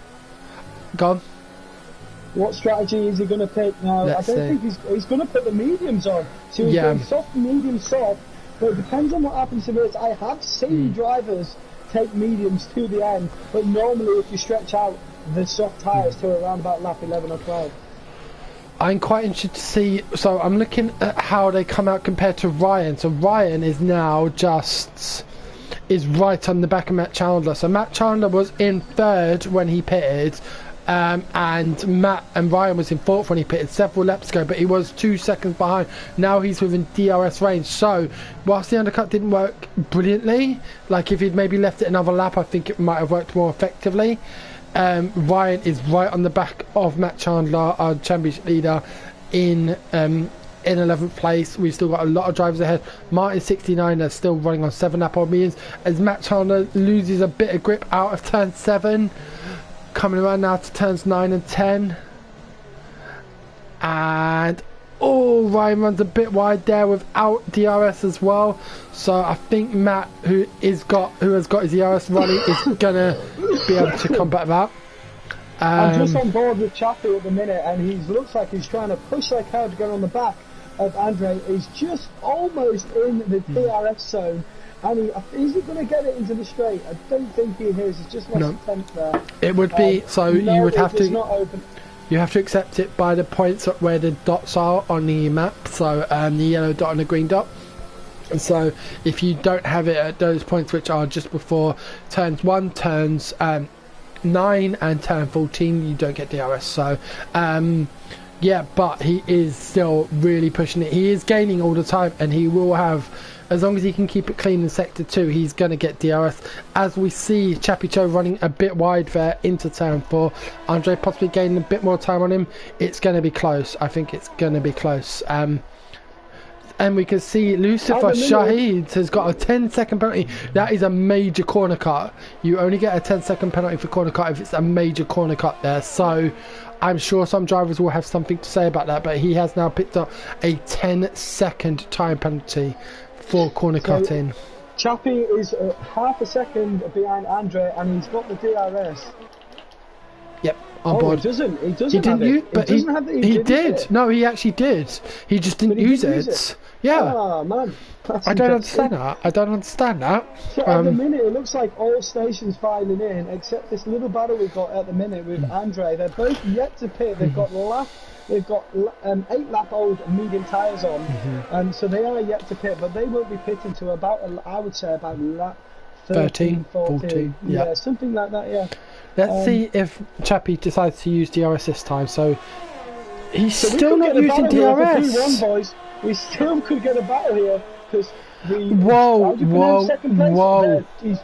Gone. What strategy is he going to pick now? I don't think he's going to put the mediums on. So he's going soft, medium, soft. But it depends on what happens to this. I have seen drivers take mediums to the end, but normally if you stretch out the soft tyres to around about lap 11 or 12. I'm quite interested to see, so I'm looking at how they come out compared to Ryan. So Ryan is now is right on the back of Matt Chandler. So Matt Chandler was in third when he pitted, and Matt and Ryan was in fourth when he pitted several laps ago, but he was 2 seconds behind. Now he's within DRS range, so whilst the undercut didn't work brilliantly, like if he'd maybe left it another lap, I think it might have worked more effectively. Ryan is right on the back of Matt Chandler, our championship leader, in 11th place. We've still got a lot of drivers ahead. Martin 69 is still running on 7 lap old mediums as Matt Chandler loses a bit of grip out of turn 7. Coming around now to turns 9 and 10, and Ryan runs a bit wide there without DRS as well. So I think Matt, who has got his DRS running, is gonna be able to combat that. I'm just on board with Chappie at the minute, and he looks like he's trying to push like hell to get on the back of Andre. He's just almost in the DRS zone. And is he going to get it into the straight? I don't think he is. He's just lost a tenth there. It would be you would have to. Not open. You have to accept it by the points where the dots are on the map. So the yellow dot and the green dot. And so if you don't have it at those points, which are just before turns 1, turns 9, and turn 14, you don't get DRS. So. Yeah, but he is still really pushing it. He is gaining all the time, and he will have, as long as he can keep it clean in sector 2, he's going to get DRS. As we see Chappie Cho running a bit wide there into turn 4, Andre possibly gaining a bit more time on him. It's going to be close. I think it's going to be close. And we can see Lucifer Shahid has got a 10-second penalty. That is a major corner cut. You only get a 10-second penalty for corner cut if it's a major corner cut there. So I'm sure some drivers will have something to say about that, but he has now picked up a 10-second time penalty for corner cutting. Chappie is half a second behind Andre, and he's got the DRS. Yep, on board. He doesn't have it. But he did. No, he actually did. He just didn't use it. Yeah. Oh, man. I don't understand that. So at the minute, it looks like all stations filing in, except this little battle we've got at the minute with Andre. They're both yet to pit. They've got 8 lap old medium tyres on, and so they are yet to pit, but they won't be pitting to about, I would say, about lap 13, 14. Yeah, something like that, yeah. Let's see if Chappie decides to use DRS this time. So he's still not using DRS. Boys. We still could get a battle here because Whoa!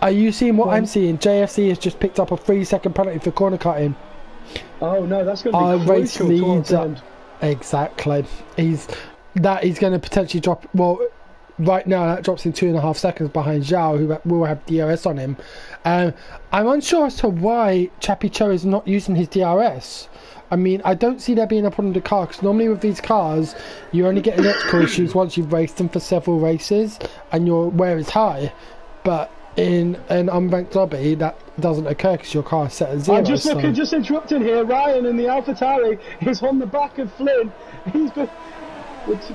Are you seeing what I'm seeing? JFC has just picked up a 3-second penalty for corner cutting. Oh no, that's going to be crucial. Race leads up. Exactly. He's going to potentially drop. Well, right now that drops in 2.5 seconds behind Zhao, who will have DRS on him. I'm unsure as to why Chappie Cho is not using his DRS. I mean, I don't see there being a problem with the car, because normally with these cars, you only get electrical issues once you've raced them for several races and your wear is high. But in an unranked lobby, that doesn't occur because your car is set at 0. I'm just looking, just interrupting here. Ryan in the AlphaTauri is on the back of Flynn. He's got,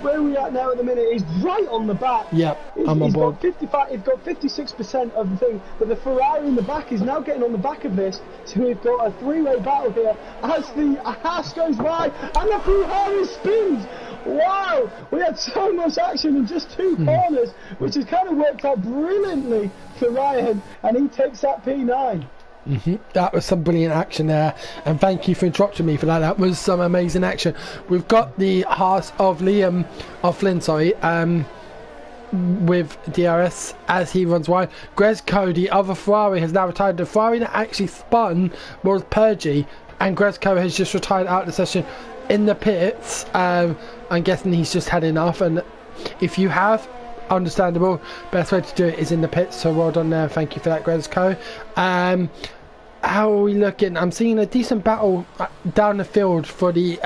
where are we at now at the minute? He's right on the back. Yep, I'm on board. He's got 56% of the thing, but the Ferrari in the back is now getting on the back of this. So we've got a three-way battle here as the Haas goes wide and the Ferrari spins. Wow, we had so much action in just 2 corners, which has kind of worked out brilliantly for Ryan, and he takes that P9. That was some brilliant action there, and thank you for interrupting me for that. That was some amazing action. We've got the Haas of Flynn, with DRS as he runs wide. Grezko, the other Ferrari, has now retired. The Ferrari that actually spun was Purgy, and Grezko has just retired out of the session in the pits. I'm guessing he's just had enough, and if you have, understandable, best way to do it is in the pits, so well done there, thank you for that, Grezko. How are we looking? I'm seeing a decent battle down the field for the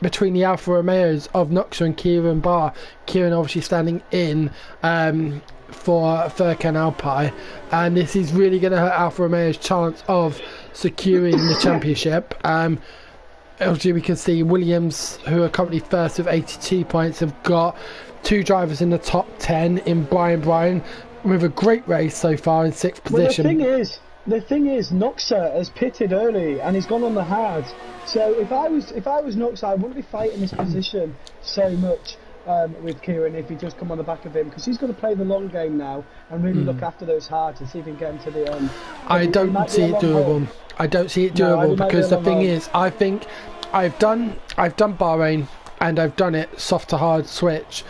between the Alfa Romeos of Noxa and Kieran Barr. Kieran obviously standing in for Furkan Alpine, and this is really going to hurt Alfa Romeo's chance of securing the championship. Obviously we can see Williams, who are currently first with 82 points, have got 2 drivers in the top 10 in Brian with a great race so far in 6th position. Well, the thing is, Noxa has pitted early and he's gone on the hard. So if I was Noxa, I wouldn't be fighting this position so much with Kieran if he just come on the back of him, because he's going to play the long game now and really look after those hards and see if he can get him to the end. I don't see it doable. I don't see it doable because the thing is, I think I've done Bahrain and I've done it soft to hard switch,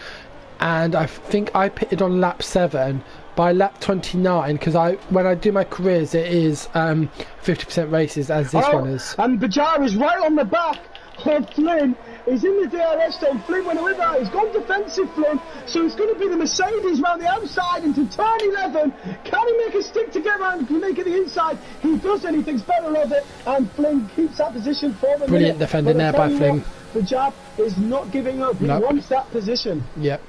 and I think I pitted on lap 7. By lap 29, because when I do my careers, it is 50% races, as this one is. And Bajar is right on the back of Flynn. He's in the DRS zone. Flynn went with that. He's gone defensive, Flynn. So it's going to be the Mercedes round the outside into turn 11. Can he make a stick to get around and make it the inside? He does, and he thinks better of it. And Flynn keeps that position for the Brilliant defending there by Flynn. Bajar is not giving up. He wants that position. Yep.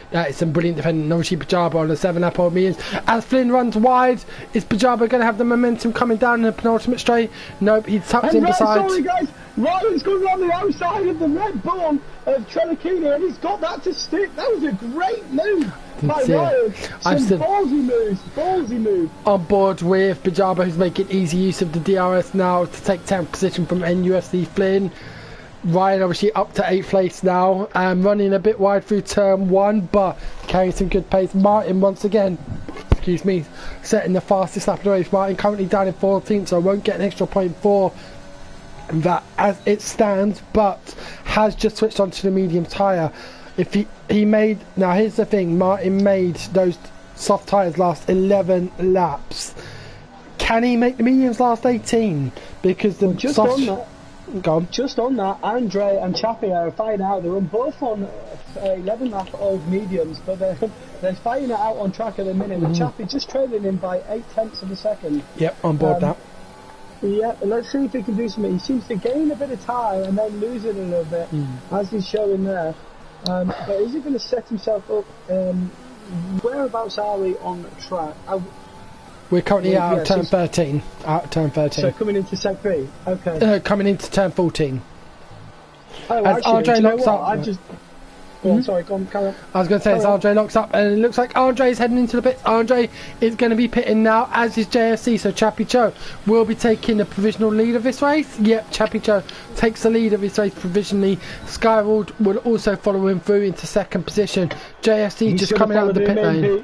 That is some brilliant defending. Obviously Pajaba on the 7-lap old mediums. As Flynn runs wide, is Pajaba going to have the momentum coming down in the penultimate straight? Nope, he's tucked in beside. Sorry guys, Ryan's gone around the outside of the Red Bull of Trelakini, and he's got that to stick. That was a great move by Ryan. Some ballsy moves. On board with Pajaba, who's making easy use of the DRS now to take 10th position from NUFC Flynn. Ryan obviously up to 8th place now, running a bit wide through turn 1, but carrying some good pace. Martin once again, excuse me, setting the fastest lap of the race. Martin currently down in 14th, so won't get an extra point for that as it stands, but has just switched onto the medium tyre. If he made, now here's the thing, Martin made those soft tyres last 11 laps. Can he make the mediums last 18? Because the Just on that, Andre and Chappie are fighting out. They're both on 11-lap old mediums, but they're fighting it out on track at the minute. And Chappie just trailing him by 0.8 of a second. Yep, on board that. Yeah, let's see if he can do something. He seems to gain a bit of time and then lose it a little bit, as he's showing there. But is he going to set himself up? Whereabouts are we on track? We're currently out of turn 13. So coming into Sec 3? Okay. Coming into turn 14. Oh, as actually, Andre locks up. Go on, sorry, go on, carry on. I was going to say, as Andre locks up, and it looks like Andre is heading into the pits. Andre is going to be pitting now, as is JFC, so Chappie Cho will be taking the provisional lead of this race. Yep, Chappie Cho takes the lead of this race provisionally. Skyrold will also follow him through into 2nd position. JFC just coming out of the pit lane.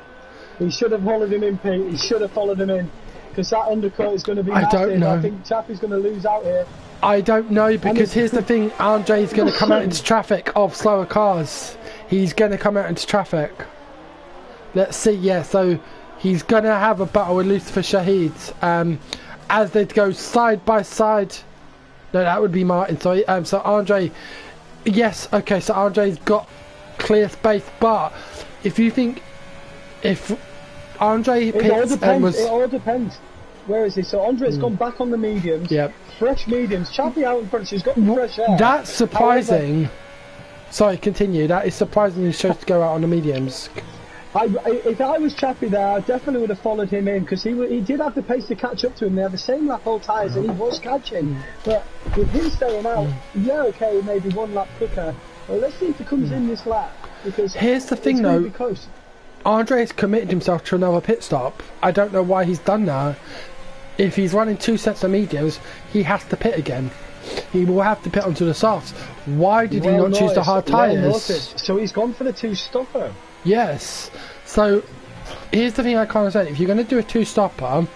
He should have followed him in, Pete. He should have followed him in. Because that undercut is going to be massive. I don't know. I think Chappie's going to lose out here. I don't know, because here's the thing. Andre's going to come out into traffic of slower cars. He's going to come out into traffic. Let's see, yeah. So he's going to have a battle with Lucifer Shahid. As they go side by side. No, that would be Martin, sorry. So Andre... Yes, okay, so Andre's got clear space, but... if you think if Andre pits and was it all depends. Where is he? So Andre's gone back on the mediums. Yep. Fresh mediums. Chappie out in front. She's got the fresh air. That's surprising. However, sorry, continue. That is surprising. He chose to go out on the mediums. If I was Chappie there, I definitely would have followed him in because he did have the pace to catch up to him. They had the same lap all tyres and he was catching. But with him staying out, yeah, okay, maybe 1 lap quicker. Well, let's see if he comes in this lap. Because here's the thing though, Andre's committed himself to another pit stop. I don't know why he's done that. If he's running 2 sets of mediums, he has to pit again. He will have to pit onto the softs. Why did he not choose the hard tyres? So he's gone for the 2-stopper. Yes. So here's the thing I kind of said. If you're going to do a 2-stopper,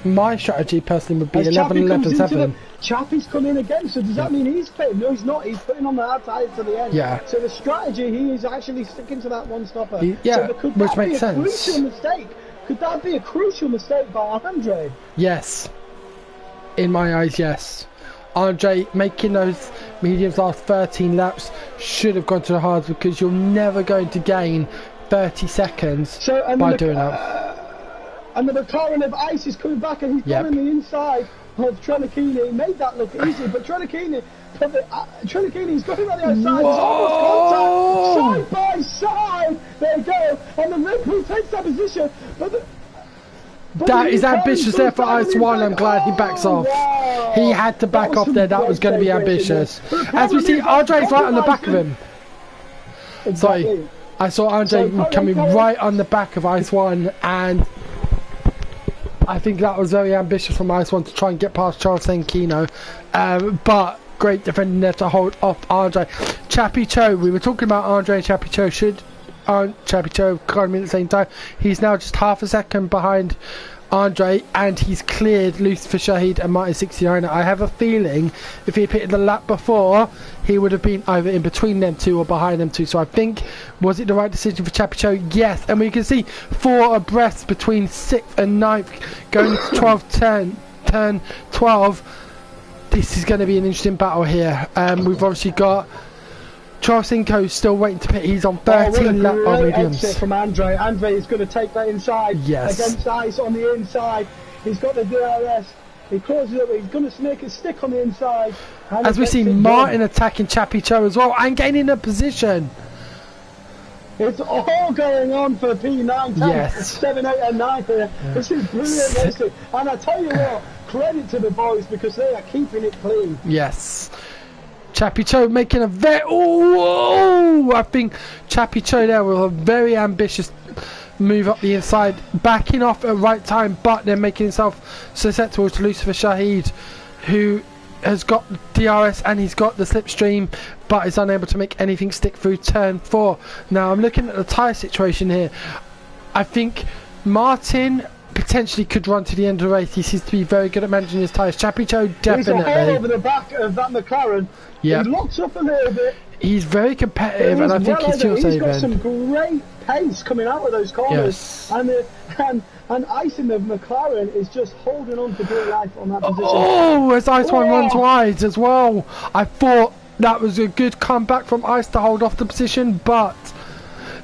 my strategy personally would be 11, 11, 7. Chappie's come in again, so does that mean he's pitting? No, he's not. He's putting on the hard tyres to the end. Yeah. So the strategy, he is actually sticking to that 1-stopper. Yeah, so could which that makes be a sense. Crucial mistake? Could that be a crucial mistake by Andre? Yes. In my eyes, yes. Andre making those mediums last 13 laps should have gone to the hards because you're never going to gain 30 seconds by doing that. And the McLaren of Ice is coming back and he's gone in the inside of Trenachini. He made that look easy, but Trenachini's going on the outside. There's almost contact. Side by side. There you go. And the Red Bull takes that position. But that is ambitious there for Ice One. I'm glad he backs off. Wow. He had to back off there. That was going to be ambitious. As we see, Andre's right on the back of him. Exactly. Sorry, I saw Andre coming right on the back of Ice One, and I think that was very ambitious from Ice One to try and get past Charles Sankino. But great defending there to hold off Andre. Chappie Cho, we were talking about Andre and Chappie Cho. Chappie Cho coming at the same time. He's now just half a second behind Andre, and he's cleared Lucifer Shahid and Martin 69. I have a feeling if he had pitted the lap before, he would have been either in between them two or behind them two. So I think, was it the right decision for Chappie Cho? Yes. And we can see 4 abreast between 6th and 9th going to 12, turn 12. This is going to be an interesting battle here. We've obviously got Charles Cinco still waiting to pit. He's on 13 lap of mediums. Exit from Andre. Andre is going to take that inside. Yes. Against Ice on the inside. He's got the DRS. He closes up. He's going to make it stick on the inside. As we see Martin attacking Chappie Cho as well and gaining a position. It's all going on for P9, 10, 7, 8 and 9 here. This is brilliant racing. And I tell you what, credit to the boys because they are keeping it clean. Yes. Chappie Cho making a very... I think Chappie Cho there with a very ambitious move up the inside, backing off at the right time, but then making himself susceptible to Lucifer Shahid, who has got DRS and he's got the slipstream, but is unable to make anything stick through turn 4. Now I'm looking at the tyre situation here. I think Martin potentially could run to the end of the race. He seems to be very good at managing his tyres. Chappie Cho definitely. He's all over the back of that McLaren. Yep. He locks up a little bit. He's very competitive, and I think he's fuel saving. He's got some great pace coming out of those corners, and Ice in the McLaren is just holding on for dear life on that position. Oh, as Ice One runs wide as well. I thought that was a good comeback from Ice to hold off the position, but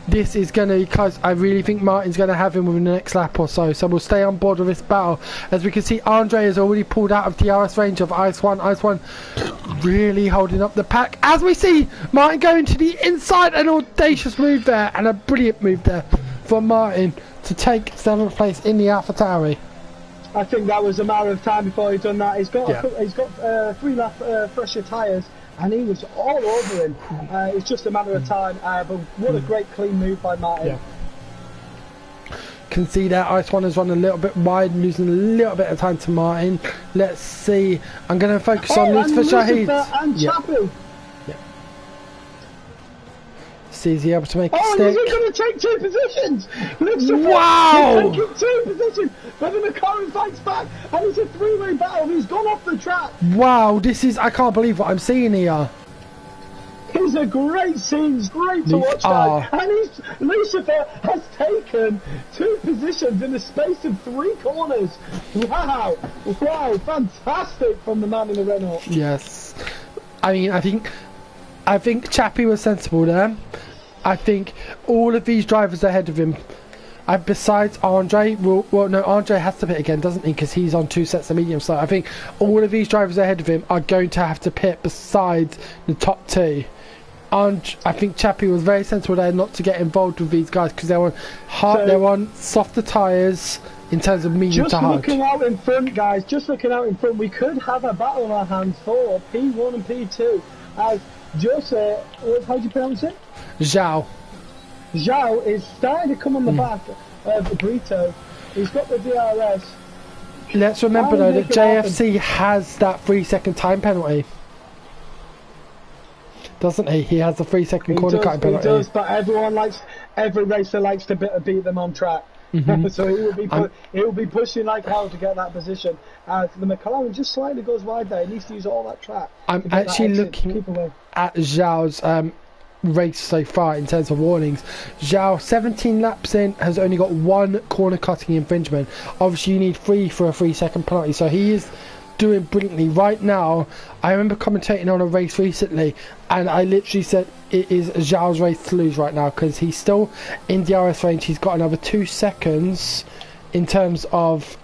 this is going to be close. I really think Martin's going to have him within the next lap or so. So we'll stay on board with this battle. As we can see, Andre has already pulled out of DRS range of Ice One. Ice One really holding up the pack. As we see Martin going to the inside, an audacious move there and a brilliant move there for Martin to take 7th place in the AlphaTauri. I think that was a matter of time before he'd done that. He's got 3 lap fresher tyres. And he was all over him. It's just a matter of time. But what a great clean move by Martin. Yeah. Can see that Ice One has run a little bit wide, losing a little bit of time to Martin. Let's see. I'm going to focus on Lucifer Shahid. And Chappie. Yeah. See, is he able to make it And stick? he's going to take 2 positions. Lucifer, wow! he's taking 2 positions. But the McLaren fights back. And it's a 3-way battle. He's gone off the track. Wow, this is... I can't believe what I'm seeing here. It's a great scene. It's great to watch that. And Lucifer has taken 2 positions in the space of 3 corners. Wow. Wow. Fantastic from the man in the Renault. Yes. I mean, I think Chappie was sensible there. I think all of these drivers ahead of him, besides Andre, Andre has to pit again, doesn't he? Because he's on 2 sets of medium. So I think all of these drivers ahead of him are going to have to pit besides the top 2. And I think Chappie was very sensible there not to get involved with these guys because they're on they're on softer tyres in terms of medium to hard. Just looking out in front, guys. Just looking out in front, we could have a battle on our hands for P1 and P2. As Jose, how do you pronounce it? Zhao is starting to come on the back of Brito. He's got the DRS. Let's remember though that JFC has that 3-second time penalty. Doesn't he? He has a 3-second corner cutting penalty. He does, but every racer likes to beat them on track. So he will be pushing like hell to get that position. The McLaren just slightly goes wide there. He needs to use all that track. I'm actually looking at Zhao's race so far in terms of warnings. Zhao, 17 laps in, has only got 1 corner cutting infringement. Obviously you need 3 for a 3-second penalty, so he is doing brilliantly right now. I remember commentating on a race recently and I literally said it is Zhao's race to lose right now because he's still in DRS range. He's got another 2 seconds in terms of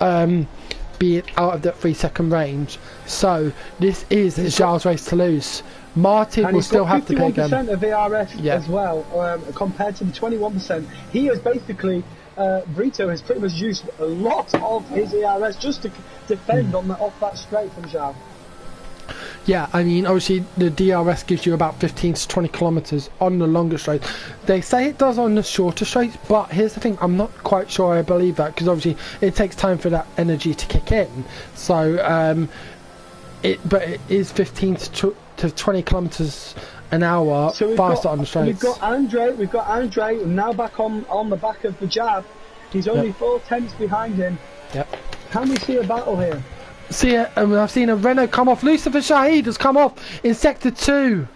being out of that 3-second range, so this is Zhao's race to lose. Martin will still have to pay again. 51% of VRS as well, compared to the 21%. He is basically Brito has pretty much used a lot of his ERS just to defend off that straight from Zhao. Yeah, I mean, obviously the DRS gives you about 15 to 20 kilometres on the longer straight. They say it does on the shorter straights, but here's the thing, I'm not quite sure I believe that because obviously it takes time for that energy to kick in. So, but it is 15 to 20 kilometres an hour faster on the straights. We've got Andre now back on the back of the jab. He's only 4 tenths behind him. Yep. Can we see a battle here? I've seen a Renault come off. Lucifer Shahid has come off in sector 2.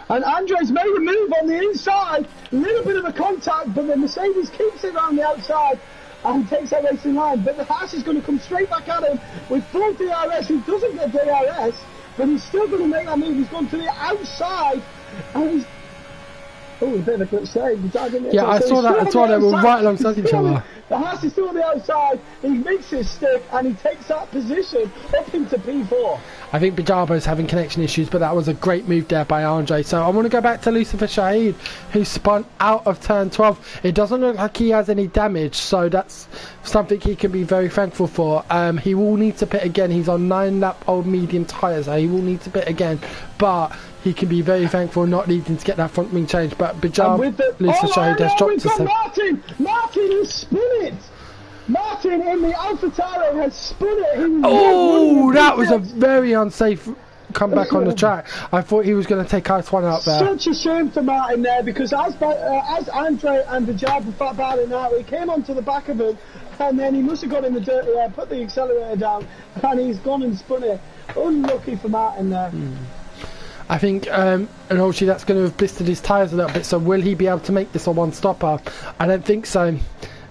And Andre's made a move on the inside. A little bit of a contact, but the Mercedes keeps it around the outside and takes that racing line. But the Haas is going to come straight back at him with full DRS. He doesn't get DRS, but he's still going to make that move. He's gone to the outside. And he's... Oh, a bit of a quick save. Yeah, I saw that. We're right alongside each other. The Haas is still on the outside. He makes it stick and he takes that position up into P4. I think Bijabo's having connection issues, but that was a great move there by Andre. So I want to go back to Lucifer Shahid, who spun out of turn 12. It doesn't look like he has any damage, so that's something he can be very thankful for. He will need to pit again. He's on 9-lap-old medium tyres, so he will need to pit again. But he can be very thankful not needing to get that front wing change. But Bijab, Lucifer Shahid has dropped to 7. Martin has spun it! Martin in the AlphaTauri has spun it. Oh, that was a very unsafe comeback on the track. I thought he was going to take Ice One out there. Such a shame for Martin there because as Andre and Bijab were battling out, he came onto the back of him and then he must have got in the dirty air, put the accelerator down, and he's gone and spun it. Unlucky for Martin there. I think, and obviously that's going to have blistered his tyres a little bit, so will he be able to make this a one-stopper? I don't think so.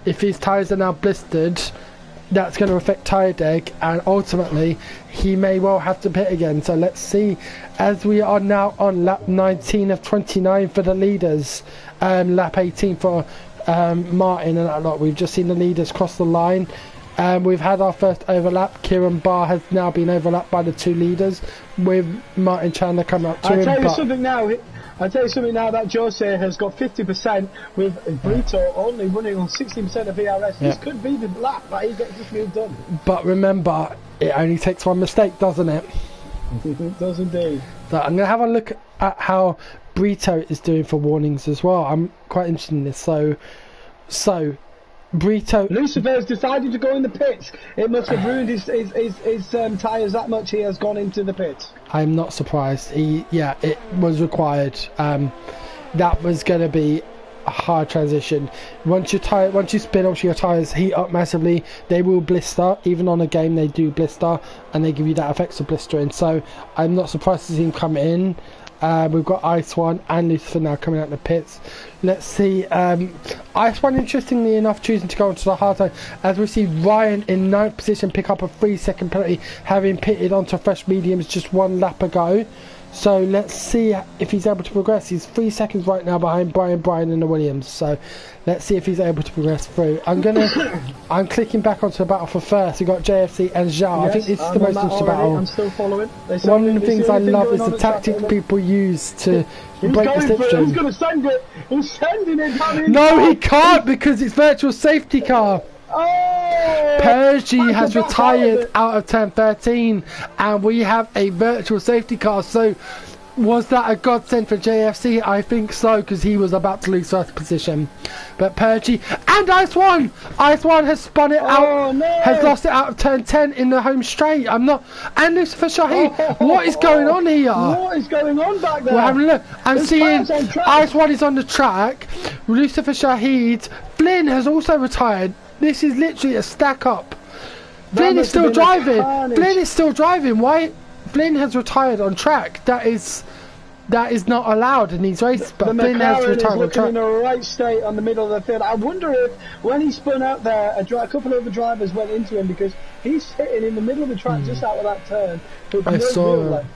If his tyres are now blistered, that's going to affect tyre deg, and ultimately he may well have to pit again. So let's see, as we are now on lap 19 of 29 for the leaders, lap 18 for Martin and that lot. We've just seen the leaders cross the line. We've had our first overlap. Kieran Barr has now been overlapped by the 2 leaders, with Martin Chandler coming up to him. I'll tell you something now, that Jose has got 50% with Brito only running on 16% of VRS. This could be the lap that he gets this move done. But remember, it only takes one mistake, doesn't it? It does indeed. So I'm going to have a look at how Brito is doing for warnings as well. I'm quite interested in this. So Brito... Lucifer's decided to go in the pits. It must have ruined his tyres that much he has gone into the pits. I'm not surprised. It was required. That was going to be a hard transition. Once you spin off, your tyres heat up massively. They will blister. Even on a game, they do blister, and they give you that effect of blistering. So I'm not surprised to see him come in. We've got Ice One and Lucifer now coming out in the pits. Let's see. Ice One, interestingly enough, choosing to go onto the hard side, as we see Ryan in 9th position pick up a 3-second penalty, having pitted onto fresh mediums just 1 lap ago. So let's see if he's able to progress. He's 3 seconds right now behind Brian and the Williams. So let's see if he's able to progress through. I'm clicking back onto the battle for first. We've got JFC and Zhao. Yes, I think this is the most interesting battle. I'm still following. One of the things I love is the tactic people use to break the slipstream. He's going to send it. He's sending it. No, he can't because it's virtual safety car. Oh, Pergy has retired out of turn 13 and we have a virtual safety car. So was that a godsend for JFC? I think so, because he was about to lose first position. But Pergy and Ice One has spun it out, has lost it out of turn 10 in the home straight. And Lucifer Shahid, what is going on here? What is going on back there? We're having a look. I'm seeing Ice One is on the track. Lucifer Shahid, Flynn has also retired. This is literally a stack up. Flynn is still driving. Why? Flynn has retired on track. That is not allowed in these races. But Flynn has retired on track. In the right state on the middle of the field. I wonder if when he spun out there, a couple of the drivers went into him because he's sitting in the middle of the track just out of that turn. I saw him.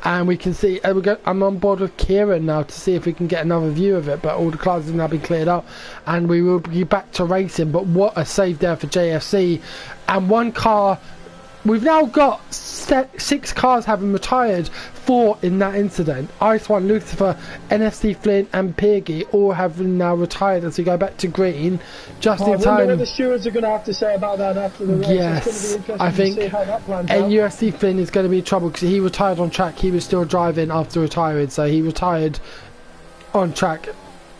And we can see, I'm on board with Kieran now to see if we can get another view of it, but all the cars have now been cleared up and we will be back to racing. But what a save there for JFC. And one car, we've now got 6 cars having retired, 4 in that incident. Ice One, Lucifer, NFC Flynn and Piggy all have now retired as we go back to green just in time. I wonder what the stewards are going to have to say about that after the race. Yes, it's going to be interesting I think to see how that plans out. NFC Flynn is going to be in trouble because he retired on track. He was still driving after retiring, so he retired on track.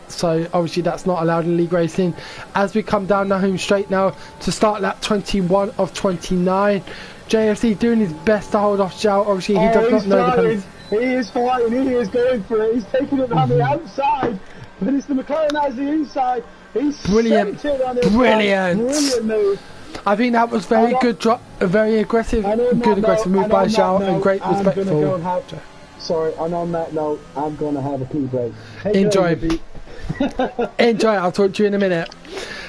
So obviously that's not allowed in league racing. As we come down the home straight now to start lap 21 of 29. JFC doing his best to hold off Zhao. Obviously he does not know the penalty. He is fighting, he is going for it, he's taking it on the outside, but it's the McLaren that has the inside. He's brilliant move. I think that was very good, very aggressive, aggressive move by Zhao and great respectful. Sorry, and on that note, I'm going to have a pee break. Enjoy. Enjoy, I'll talk to you in a minute.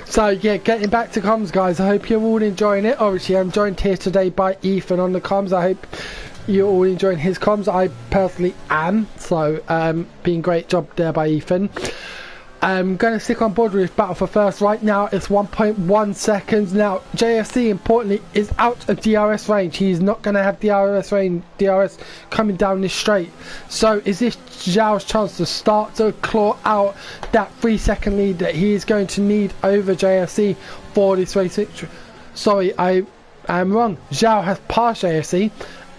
So yeah, getting back to comms, guys, I hope you're all enjoying it. Obviously I'm joined here today by Ethan on the comms. I hope you're all enjoying his comms. I personally am, so being great job there by Ethan. I'm going to stick on board with battle for first. Right now it's 1.1 seconds. Now JFC importantly is out of DRS range. He's not going to have DRS coming down this straight. So is this Zhao's chance to start to claw out that 3-second lead that he is going to need over JFC for this race victory? Sorry, I am wrong. Zhao has passed JFC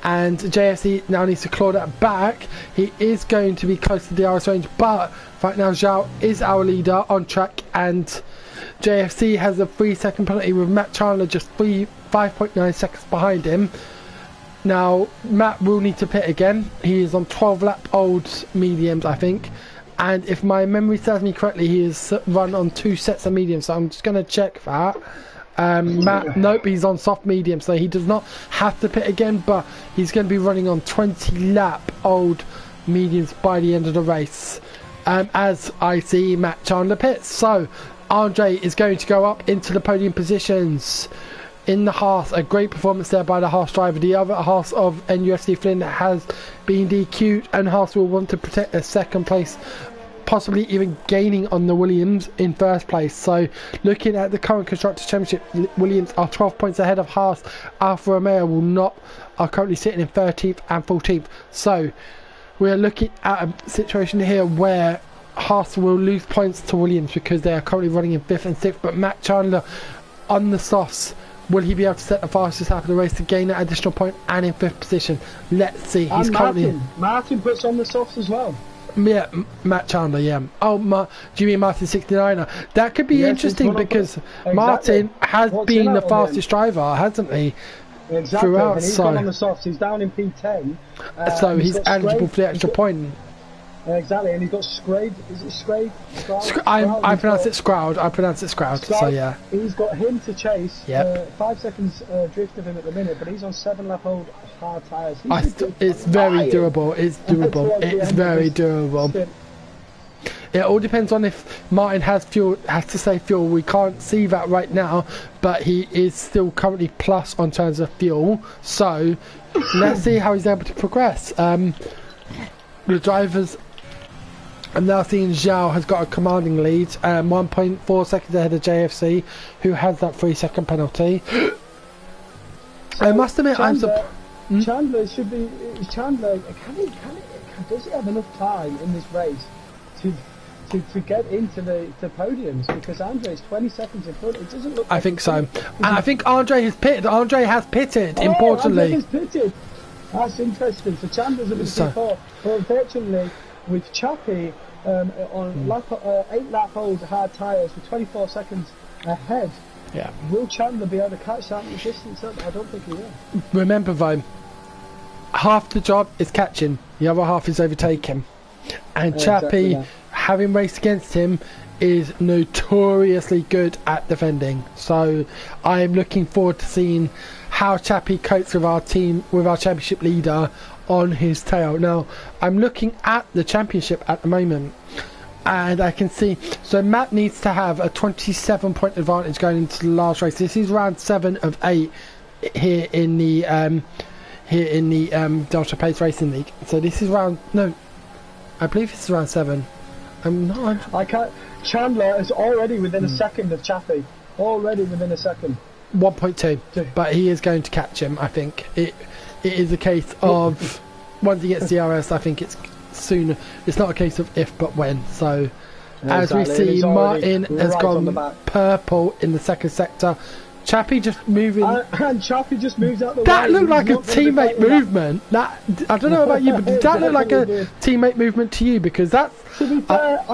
and JFC now needs to claw that back. He is going to be close to DRS range, but right now Zhao is our leader on track and JFC has a 3-second penalty with Matt Chandler just 5.9 seconds behind him. Now Matt will need to pit again. He is on 12 lap old mediums, I think, and if my memory serves me correctly he is run on 2 sets of mediums, so I'm just going to check that. Matt, nope, he's on soft medium, so he does not have to pit again, but he's going to be running on 20 lap old mediums by the end of the race. As I see Matt Chandler pits, so Andre is going to go up into the podium positions in the Haas. A great performance there by the Haas driver. The other Haas of NUFC Flynn has been DQ'd, and Haas will want to protect their second place, possibly even gaining on the Williams in first place. So looking at the current Constructors' Championship, Williams are 12 points ahead of Haas. Alfa Romeo are currently sitting in 13th and 14th. So we're looking at a situation here where Haas will lose points to Williams because they are currently running in 5th and 6th, but Matt Chandler on the softs, will he be able to set the fastest lap of the race to gain that additional point and in 5th position? Let's see. He's currently Martin puts on the softs as well. Yeah, Matt Chandler, yeah. Oh, do you mean Martin 69er? That could be interesting because Martin has been the fastest driver, hasn't he? Exactly, throughout, and he's gone on the softs. He's down in P10. So he's eligible for the extra point. Exactly, and he's got Scrade. Is it Scrade? I pronounce it Scroud. I pronounce it Scroud. So yeah. He's got him to chase. Yep. 5 seconds drift of him at the minute, but he's on 7 lap old hard tyres. It's very durable. It's durable. It's very durable. It all depends on if Martin has to save fuel. We can't see that right now, but he is still currently plus on terms of fuel. So let's see how he's able to progress. the drivers. I'm now seeing Zhao has got a commanding lead, 1.4 seconds ahead of JFC, who has that 3-second penalty. So I must admit, Chandler should be. Chandler, does he have enough time in this race to get into the podiums? Because Andre's 20 seconds in front. It doesn't look. I think so. And I think Andre has pitted. Andre has pitted. Importantly, Andre has pitted. That's interesting. So Chandler's a bit before, but unfortunately, with Chappie on 8-lap old hard tyres with 24 seconds ahead. Yeah. Will Chandler be able to catch that distance up? I don't think he will. Remember though, half the job is catching, the other half is overtaking. And Chappie, having raced against him, is notoriously good at defending. So I'm looking forward to seeing how Chappie copes with our team, with our championship leader on his tail. Now, I'm looking at the championship at the moment, and I can see, so Matt needs to have a 27-point advantage going into the last race. This is round 7 of 8 here in the Delta Pace Racing League. So this is round, no, I believe this is round 7. I can't. Chandler is already within a second of Chappie. Already within a second. 1.2, but he is going to catch him. I think it is a case of once he gets DRS, I think it's sooner. It's not a case of if but when. So as we see, Martin has gone purple in the second sector. Chappie just moving, and Chappie just moves out the way. That looked like a teammate movement. That I don't know about you, but did that look like a teammate movement to you? Because that's, to be fair,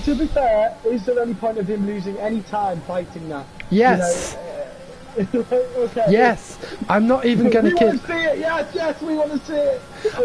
to be fair, is there any point of him losing any time fighting that? Yes. You know, okay. Yes, I'm not even going to kid. Yes, we want to see it.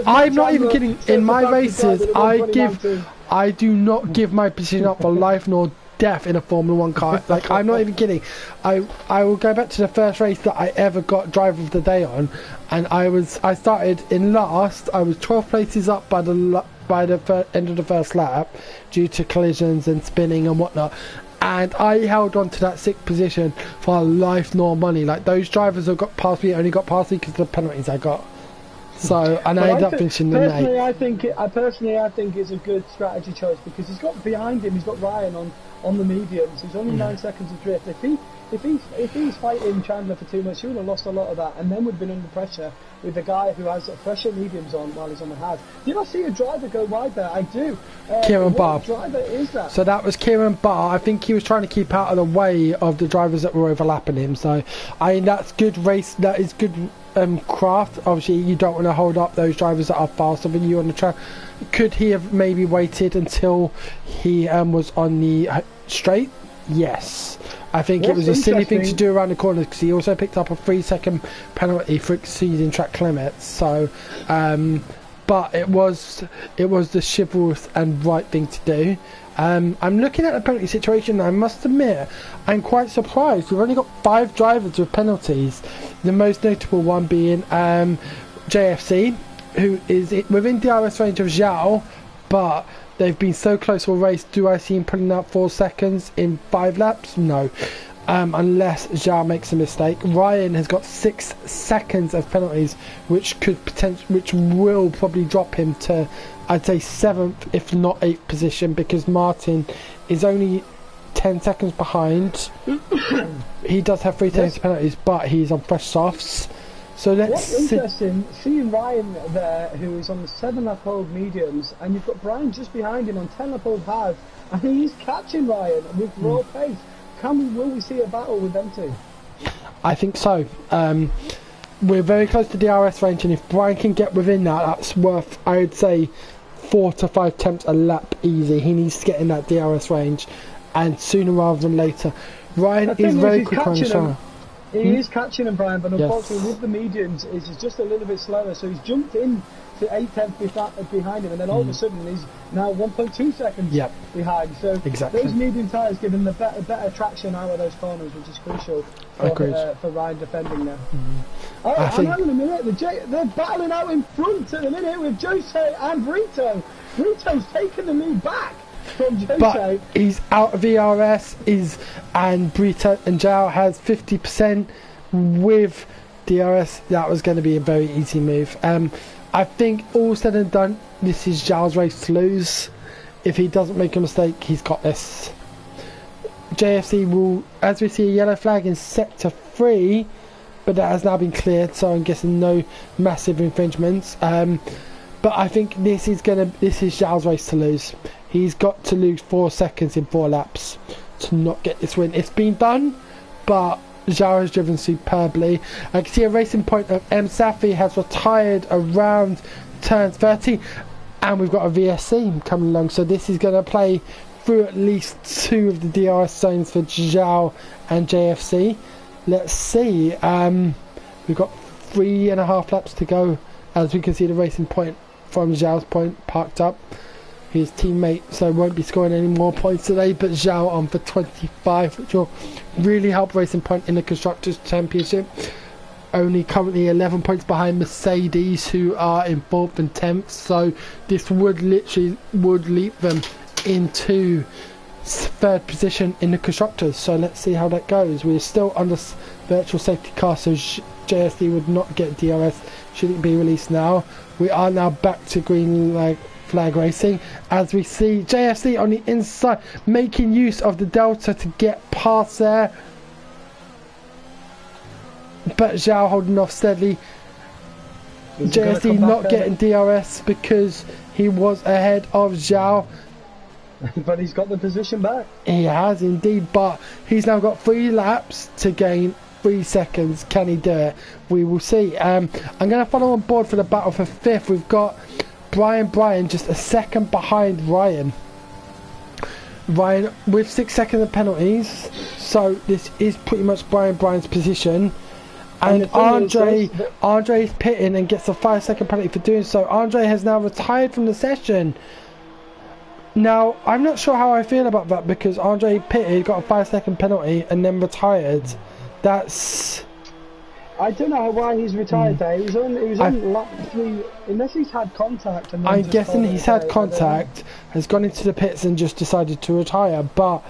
I'm not even kidding. In my races, I do not give my position up for life nor death in a Formula 1 car. Like, I'm not even kidding. I will go back to the first race that I ever got driver of the day on, and I started in last. I was 12 places up by the end of the first lap due to collisions and spinning and whatnot. And I held on to that 6th position for life nor money. Like, those drivers who got past me only got past me because of the penalties I got. So, and I ended up finishing the 8th. I think it's a good strategy choice because he's got behind him. He's got Ryan on the mediums. He's only 9 seconds of drift. If he's fighting Chandler for too much, he would have lost a lot of that, and then would have been under pressure with the guy who has fresher mediums on while he's on the hard. Did I see a driver go wide there? I do. Kieran Barr. What driver is that? So that was Kieran Barr. I think he was trying to keep out of the way of the drivers that were overlapping him. So that's good race. That is good craft. Obviously, you don't want to hold up those drivers that are faster than you on the track. Could he have maybe waited until he was on the straight? Yes. I think it was a silly thing to do around the corner because he also picked up a 3-second penalty for exceeding track limits. So, but it was the chivalrous and right thing to do. I'm looking at the penalty situation. I must admit, I'm quite surprised. We've only got 5 drivers with penalties. The most notable one being JFC, who is within DRS range of Zhao, but they've been so close to a race. Do I see him putting out 4 seconds in 5 laps? No. Unless Zhao makes a mistake. Ryan has got 6 seconds of penalties, which will probably drop him to, I'd say, 7th, if not 8th position, because Martin is only 10 seconds behind. He does have 3 seconds of penalties, but he's on fresh softs. So what's interesting, seeing Ryan there, who is on the 7-lap old mediums, and you've got Brian just behind him on 10-lap old hards, and he's catching Ryan with raw pace. Will we see a battle with them two? I think so. We're very close to DRS range, and if Brian can get within that, that's worth, I would say, 4 to 5 attempts a lap easy. He needs to get in that DRS range, and sooner rather than later. Ryan is very quick on the show. He is catching him, Brian, but unfortunately with the mediums, he's just a little bit slower, so he's jumped in to 8/10 behind him, and then all of a sudden he's now 1.2 seconds behind. So those medium tyres give him the better traction out of those corners, which is crucial for Ryan defending now. Hang on a minute, they're battling out in front at the minute with Jose and Brito. Brito's taking the lead back from Jose. But he's out of VRS, and Brito and Zhao has 50% with DRS. That was going to be a very easy move. I think all said and done, this is Zhao's race to lose. If he doesn't make a mistake, he's got this. JFC will, as we see, a yellow flag in sector 3, but that has now been cleared, so I'm guessing no massive infringements. But I think this is Zhao's race to lose. He's got to lose 4 seconds in 4 laps to not get this win. It's been done, but Zhao has driven superbly. I can see a racing point of M. Safi has retired around turn 30, and we've got a VSC coming along, so this is going to play through at least 2 of the DRS zones for Zhao and JFC. Let's see. We've got 3.5 laps to go, as we can see the racing point from Zhao's point parked up. His teammate so won't be scoring any more points today, but Zhao on for 25, which will really help Racing Point in the Constructors' Championship. Only currently 11 points behind Mercedes, who are in 4th and 10th, so this would leap them into 3rd position in the Constructors. So let's see how that goes. We're still under virtual safety car, so JSD would not get DRS should it be released now. We are now back to green flag racing, as we see JFC on the inside making use of the delta to get past there, but Zhao holding off steadily. JFC not getting DRS because he was ahead of Zhao. But he's got the position back. He has indeed, but he's now got 3 laps to gain 3 seconds. Can he do it? We will see. I'm going to follow on board for the battle for 5th. We've got Brian just a second behind Ryan with 6 seconds of penalties, so this is pretty much Brian's position. And Andre is pitting and gets a 5-second penalty for doing so. Andre has now retired from the session. Now I'm not sure how I feel about that, because Andre pitted, got a 5-second penalty and then retired. I don't know why he's retired there. He was on lap 3, unless he's had contact. And I'm guessing he's had contact, has gone into the pits and just decided to retire. But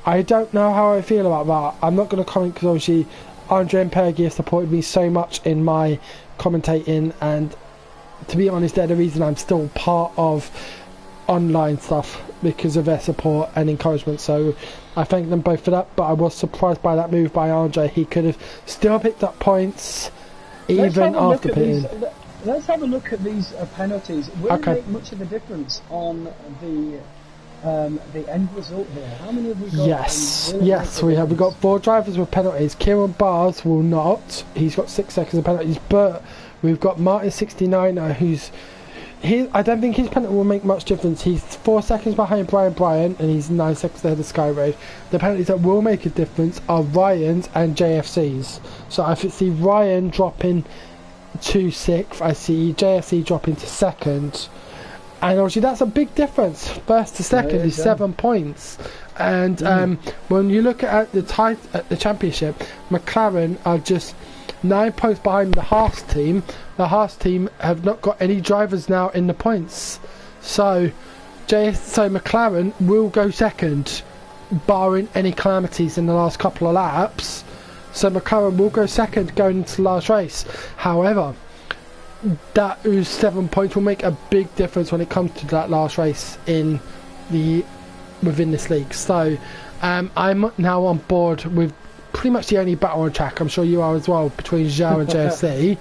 I don't know how I feel about that. I'm not going to comment, because obviously Andre and Pergy have supported me so much in my commentating, and to be honest, they're the reason I'm still part of online stuff, because of their support and encouragement. So I thank them both for that, but I was surprised by that move by Andre. He could have still picked up points even after pitting. Let's have a look at these penalties. Will it make much of a difference on the end result here? How many have we got? Yes, we have. We've got 4 drivers with penalties. Kieran Bars will not. He's got 6 seconds of penalties, but we've got Martin 69er, who's I don't think his penalty will make much difference. He's 4 seconds behind Brian, and he's 9 seconds ahead of Skyroad. The penalties that will make a difference are Ryan's and JFC's. So I see Ryan dropping to 6th. I see JFC dropping to 2nd. And obviously that's a big difference. 1st to 2nd is 7 points. And when you look at the championship, McLaren are just 9 points behind the Haas team. The Haas team have not got any drivers now in the points, so McLaren will go 2nd, barring any calamities in the last couple of laps. So McLaren will go 2nd going into the last race. However, that 7 points will make a big difference when it comes to that last race within this league. So I'm now on board with pretty much the only battle on track. I'm sure you are as well, between Zhao and JFC.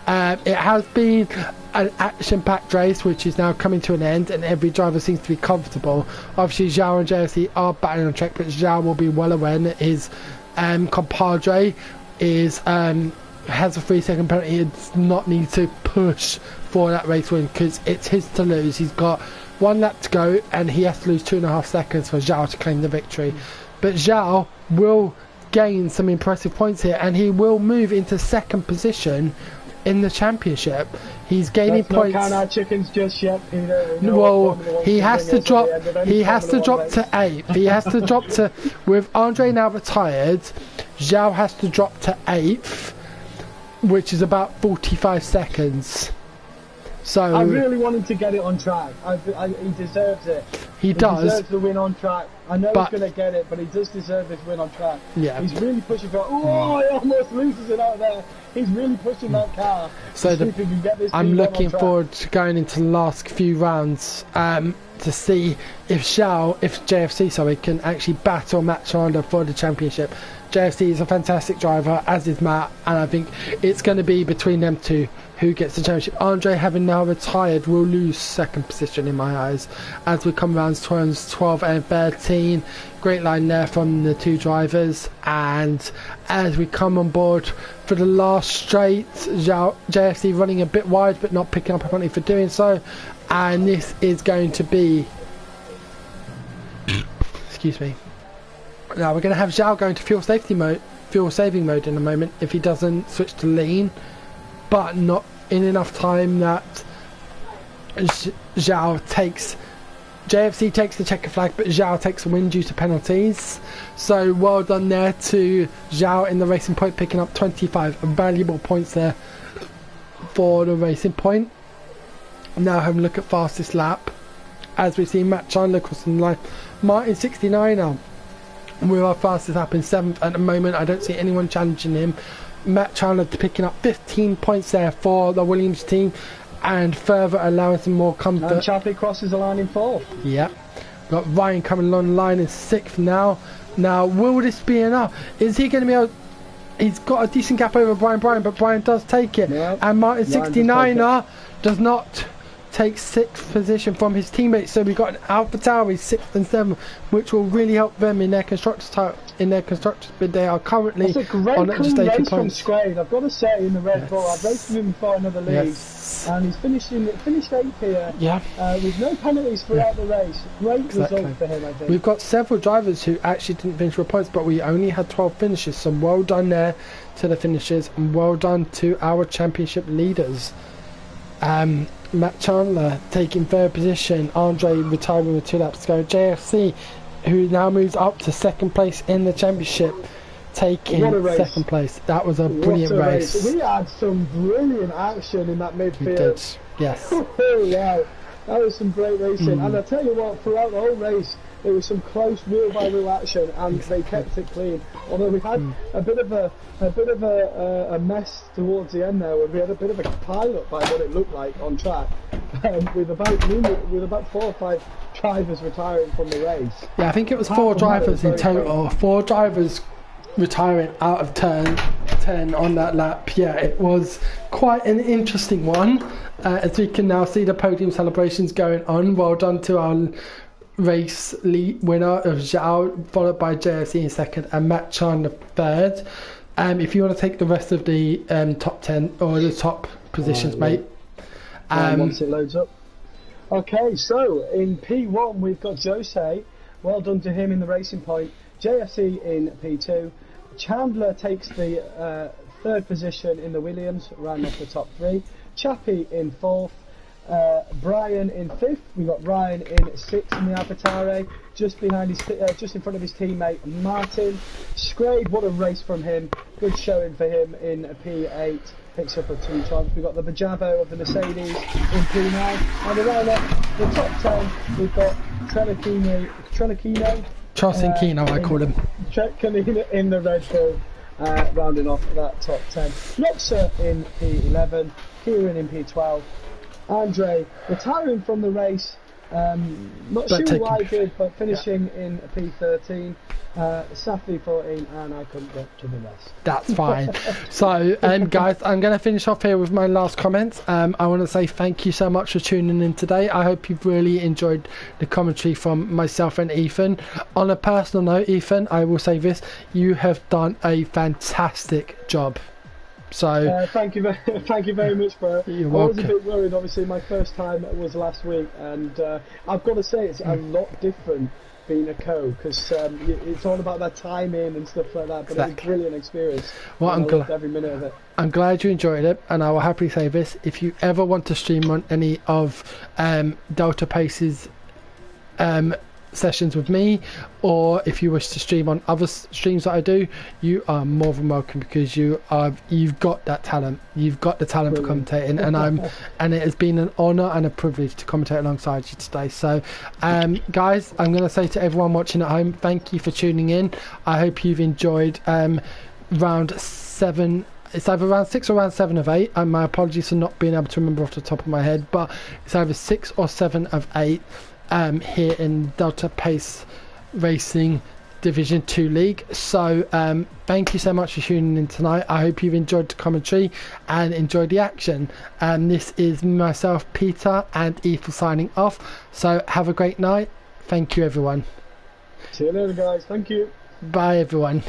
It has been an action-packed race, which is now coming to an end, and every driver seems to be comfortable. Obviously Zhao and JFC are battling on track, but Zhao will be well aware that his compadre has a 3-second penalty. He does not need to push for that race win, because it's his to lose. He's got 1 lap to go, and he has to lose 2.5 seconds for Zhao to claim the victory. But Zhao will gain some impressive points here, and he will move into 2nd position in the championship. He's gaining points. Not count our chickens just yet, Peter. Well, he has to drop. He has to drop to 8th. He has to drop to. With Andre now retired, Zhao has to drop to 8th, which is about 45 seconds. So I really want him to get it on track. He deserves it. He does. Deserves the win on track. I know but, he's going to get it, but he does deserve this win on track. Yeah. He's really pushing for. Oh, he almost loses it out there. He's really pushing that car. So I'm looking forward to going into the last few rounds to see if JFC can actually battle Matt Chandler for the championship. JFC is a fantastic driver, as is Matt, and I think it's going to be between them two who gets the championship. Andre, having now retired, will lose second position in my eyes as we come around turns 12 and 13. Great line there from the two drivers, and as we come on board for the last straight, JFC running a bit wide but not picking up a penalty for doing so, and this is going to be excuse me. Now we're going to have Zhao going to fuel saving mode in a moment if he doesn't switch to lean, but not in enough time that JFC takes the checker flag, but Zhao takes the win due to penalties. So well done there to Zhao in the Racing Point, picking up 25 valuable points there for the Racing Point. Now having a look at fastest lap, as we see Matt Chandler crossing the line. Martin 69er with our fastest lap in 7th at the moment. I don't see anyone challenging him. Matt Chandler picking up 15 points there for the Williams team, and further allowing some more comfort. And Chappie crosses the line in 4th. Yep. Got Ryan coming along the line in 6th now. Now, will this be enough? Is he going to be able... He's got a decent gap over Brian, but Brian does take it. Yep. And Martin 69er does not take 6th position from his teammates, so we've got an AlphaTauri 6th and 7th, which will really help them in their constructors bid. They are currently on a great clean race from Scrade, I've got to say, in the Red Bull. I've raced him for another league, and he's finished 8th here with no penalties throughout the race. Great result for him, I think. We've got several drivers who actually didn't finish with points, but we only had 12 finishes, so well done there to the finishers, and well done to our championship leaders. Matt Chandler taking 3rd position, Andre retiring with 2 laps to go. JFC, who now moves up to 2nd place in the championship, taking 2nd place. That was a brilliant race. We had some brilliant action in that midfield. We did, yes. Wow, that was some great racing. And I tell you what, throughout the whole race, there was some close wheel by wheel action, and they kept it clean. Although we had a bit of a mess towards the end there, where we had a bit of a pile-up by what it looked like on track, with about 4 or 5 drivers retiring from the race. Yeah, I think it was 4 drivers in total. 4 drivers retiring out of turn 10 on that lap. Yeah, it was quite an interesting one. As we can now see the podium celebrations going on. Well done to our race lead winner of Zhao, followed by JSC in 2nd and Matt Chandler 3rd. If you want to take the rest of the top 10 or the top positions, mate. Once it loads up. Okay, so in P1 we've got Jose. Well done to him in the Racing Point. JFC in P2. Chandler takes the 3rd position in the Williams, round off the top 3. Chappie in 4th. Brian in 5th. We've got Ryan in 6th in the AlphaTauri, just in front of his teammate Martin. Scrade, what a race from him. Good showing for him in P8. Picks up a 2 times. We've got the Bajavo of the Mercedes in P9. And around the top 10, we've got Trelakino. Trelakino, I call him. Trelakino in the Red Bull, rounding off that top 10. Loxa in P11. Kieran in P12. Andre retiring from the race, not sure why he did, but finishing in P13. Safi 14, and I couldn't get to the rest. That's fine. So, guys, I'm going to finish off here with my last comments. I want to say thank you so much for tuning in today. I hope you've really enjoyed the commentary from myself and Ethan. On a personal note, Ethan, I will say this: you have done a fantastic job. So thank you very much, bro. You're welcome. I was a bit worried. Obviously, my first time was last week, and I've got to say it's a lot different being a co, because it's all about that timing and stuff like that. But It was a brilliant experience. Well, I'm glad every minute of it. I'm glad you enjoyed it, and I will happily say this: if you ever want to stream on any of Delta Pace's sessions with me, or if you wish to stream on other streams that I do, you are more than welcome, because you've got that talent. You've got the talent for commentating, and it has been an honour and a privilege to commentate alongside you today. So, guys, I'm going to say to everyone watching at home, thank you for tuning in. I hope you've enjoyed round 7. It's either round 6 or round 7 of 8, and my apologies for not being able to remember off the top of my head, but it's either 6 or 7 of 8 here in Delta Pace Racing Division 2 League. So thank you so much for tuning in tonight. I hope you've enjoyed the commentary and enjoyed the action. This is myself, Peter, and Ethel signing off. So have a great night. Thank you, everyone. See you later, guys. Thank you. Bye, everyone.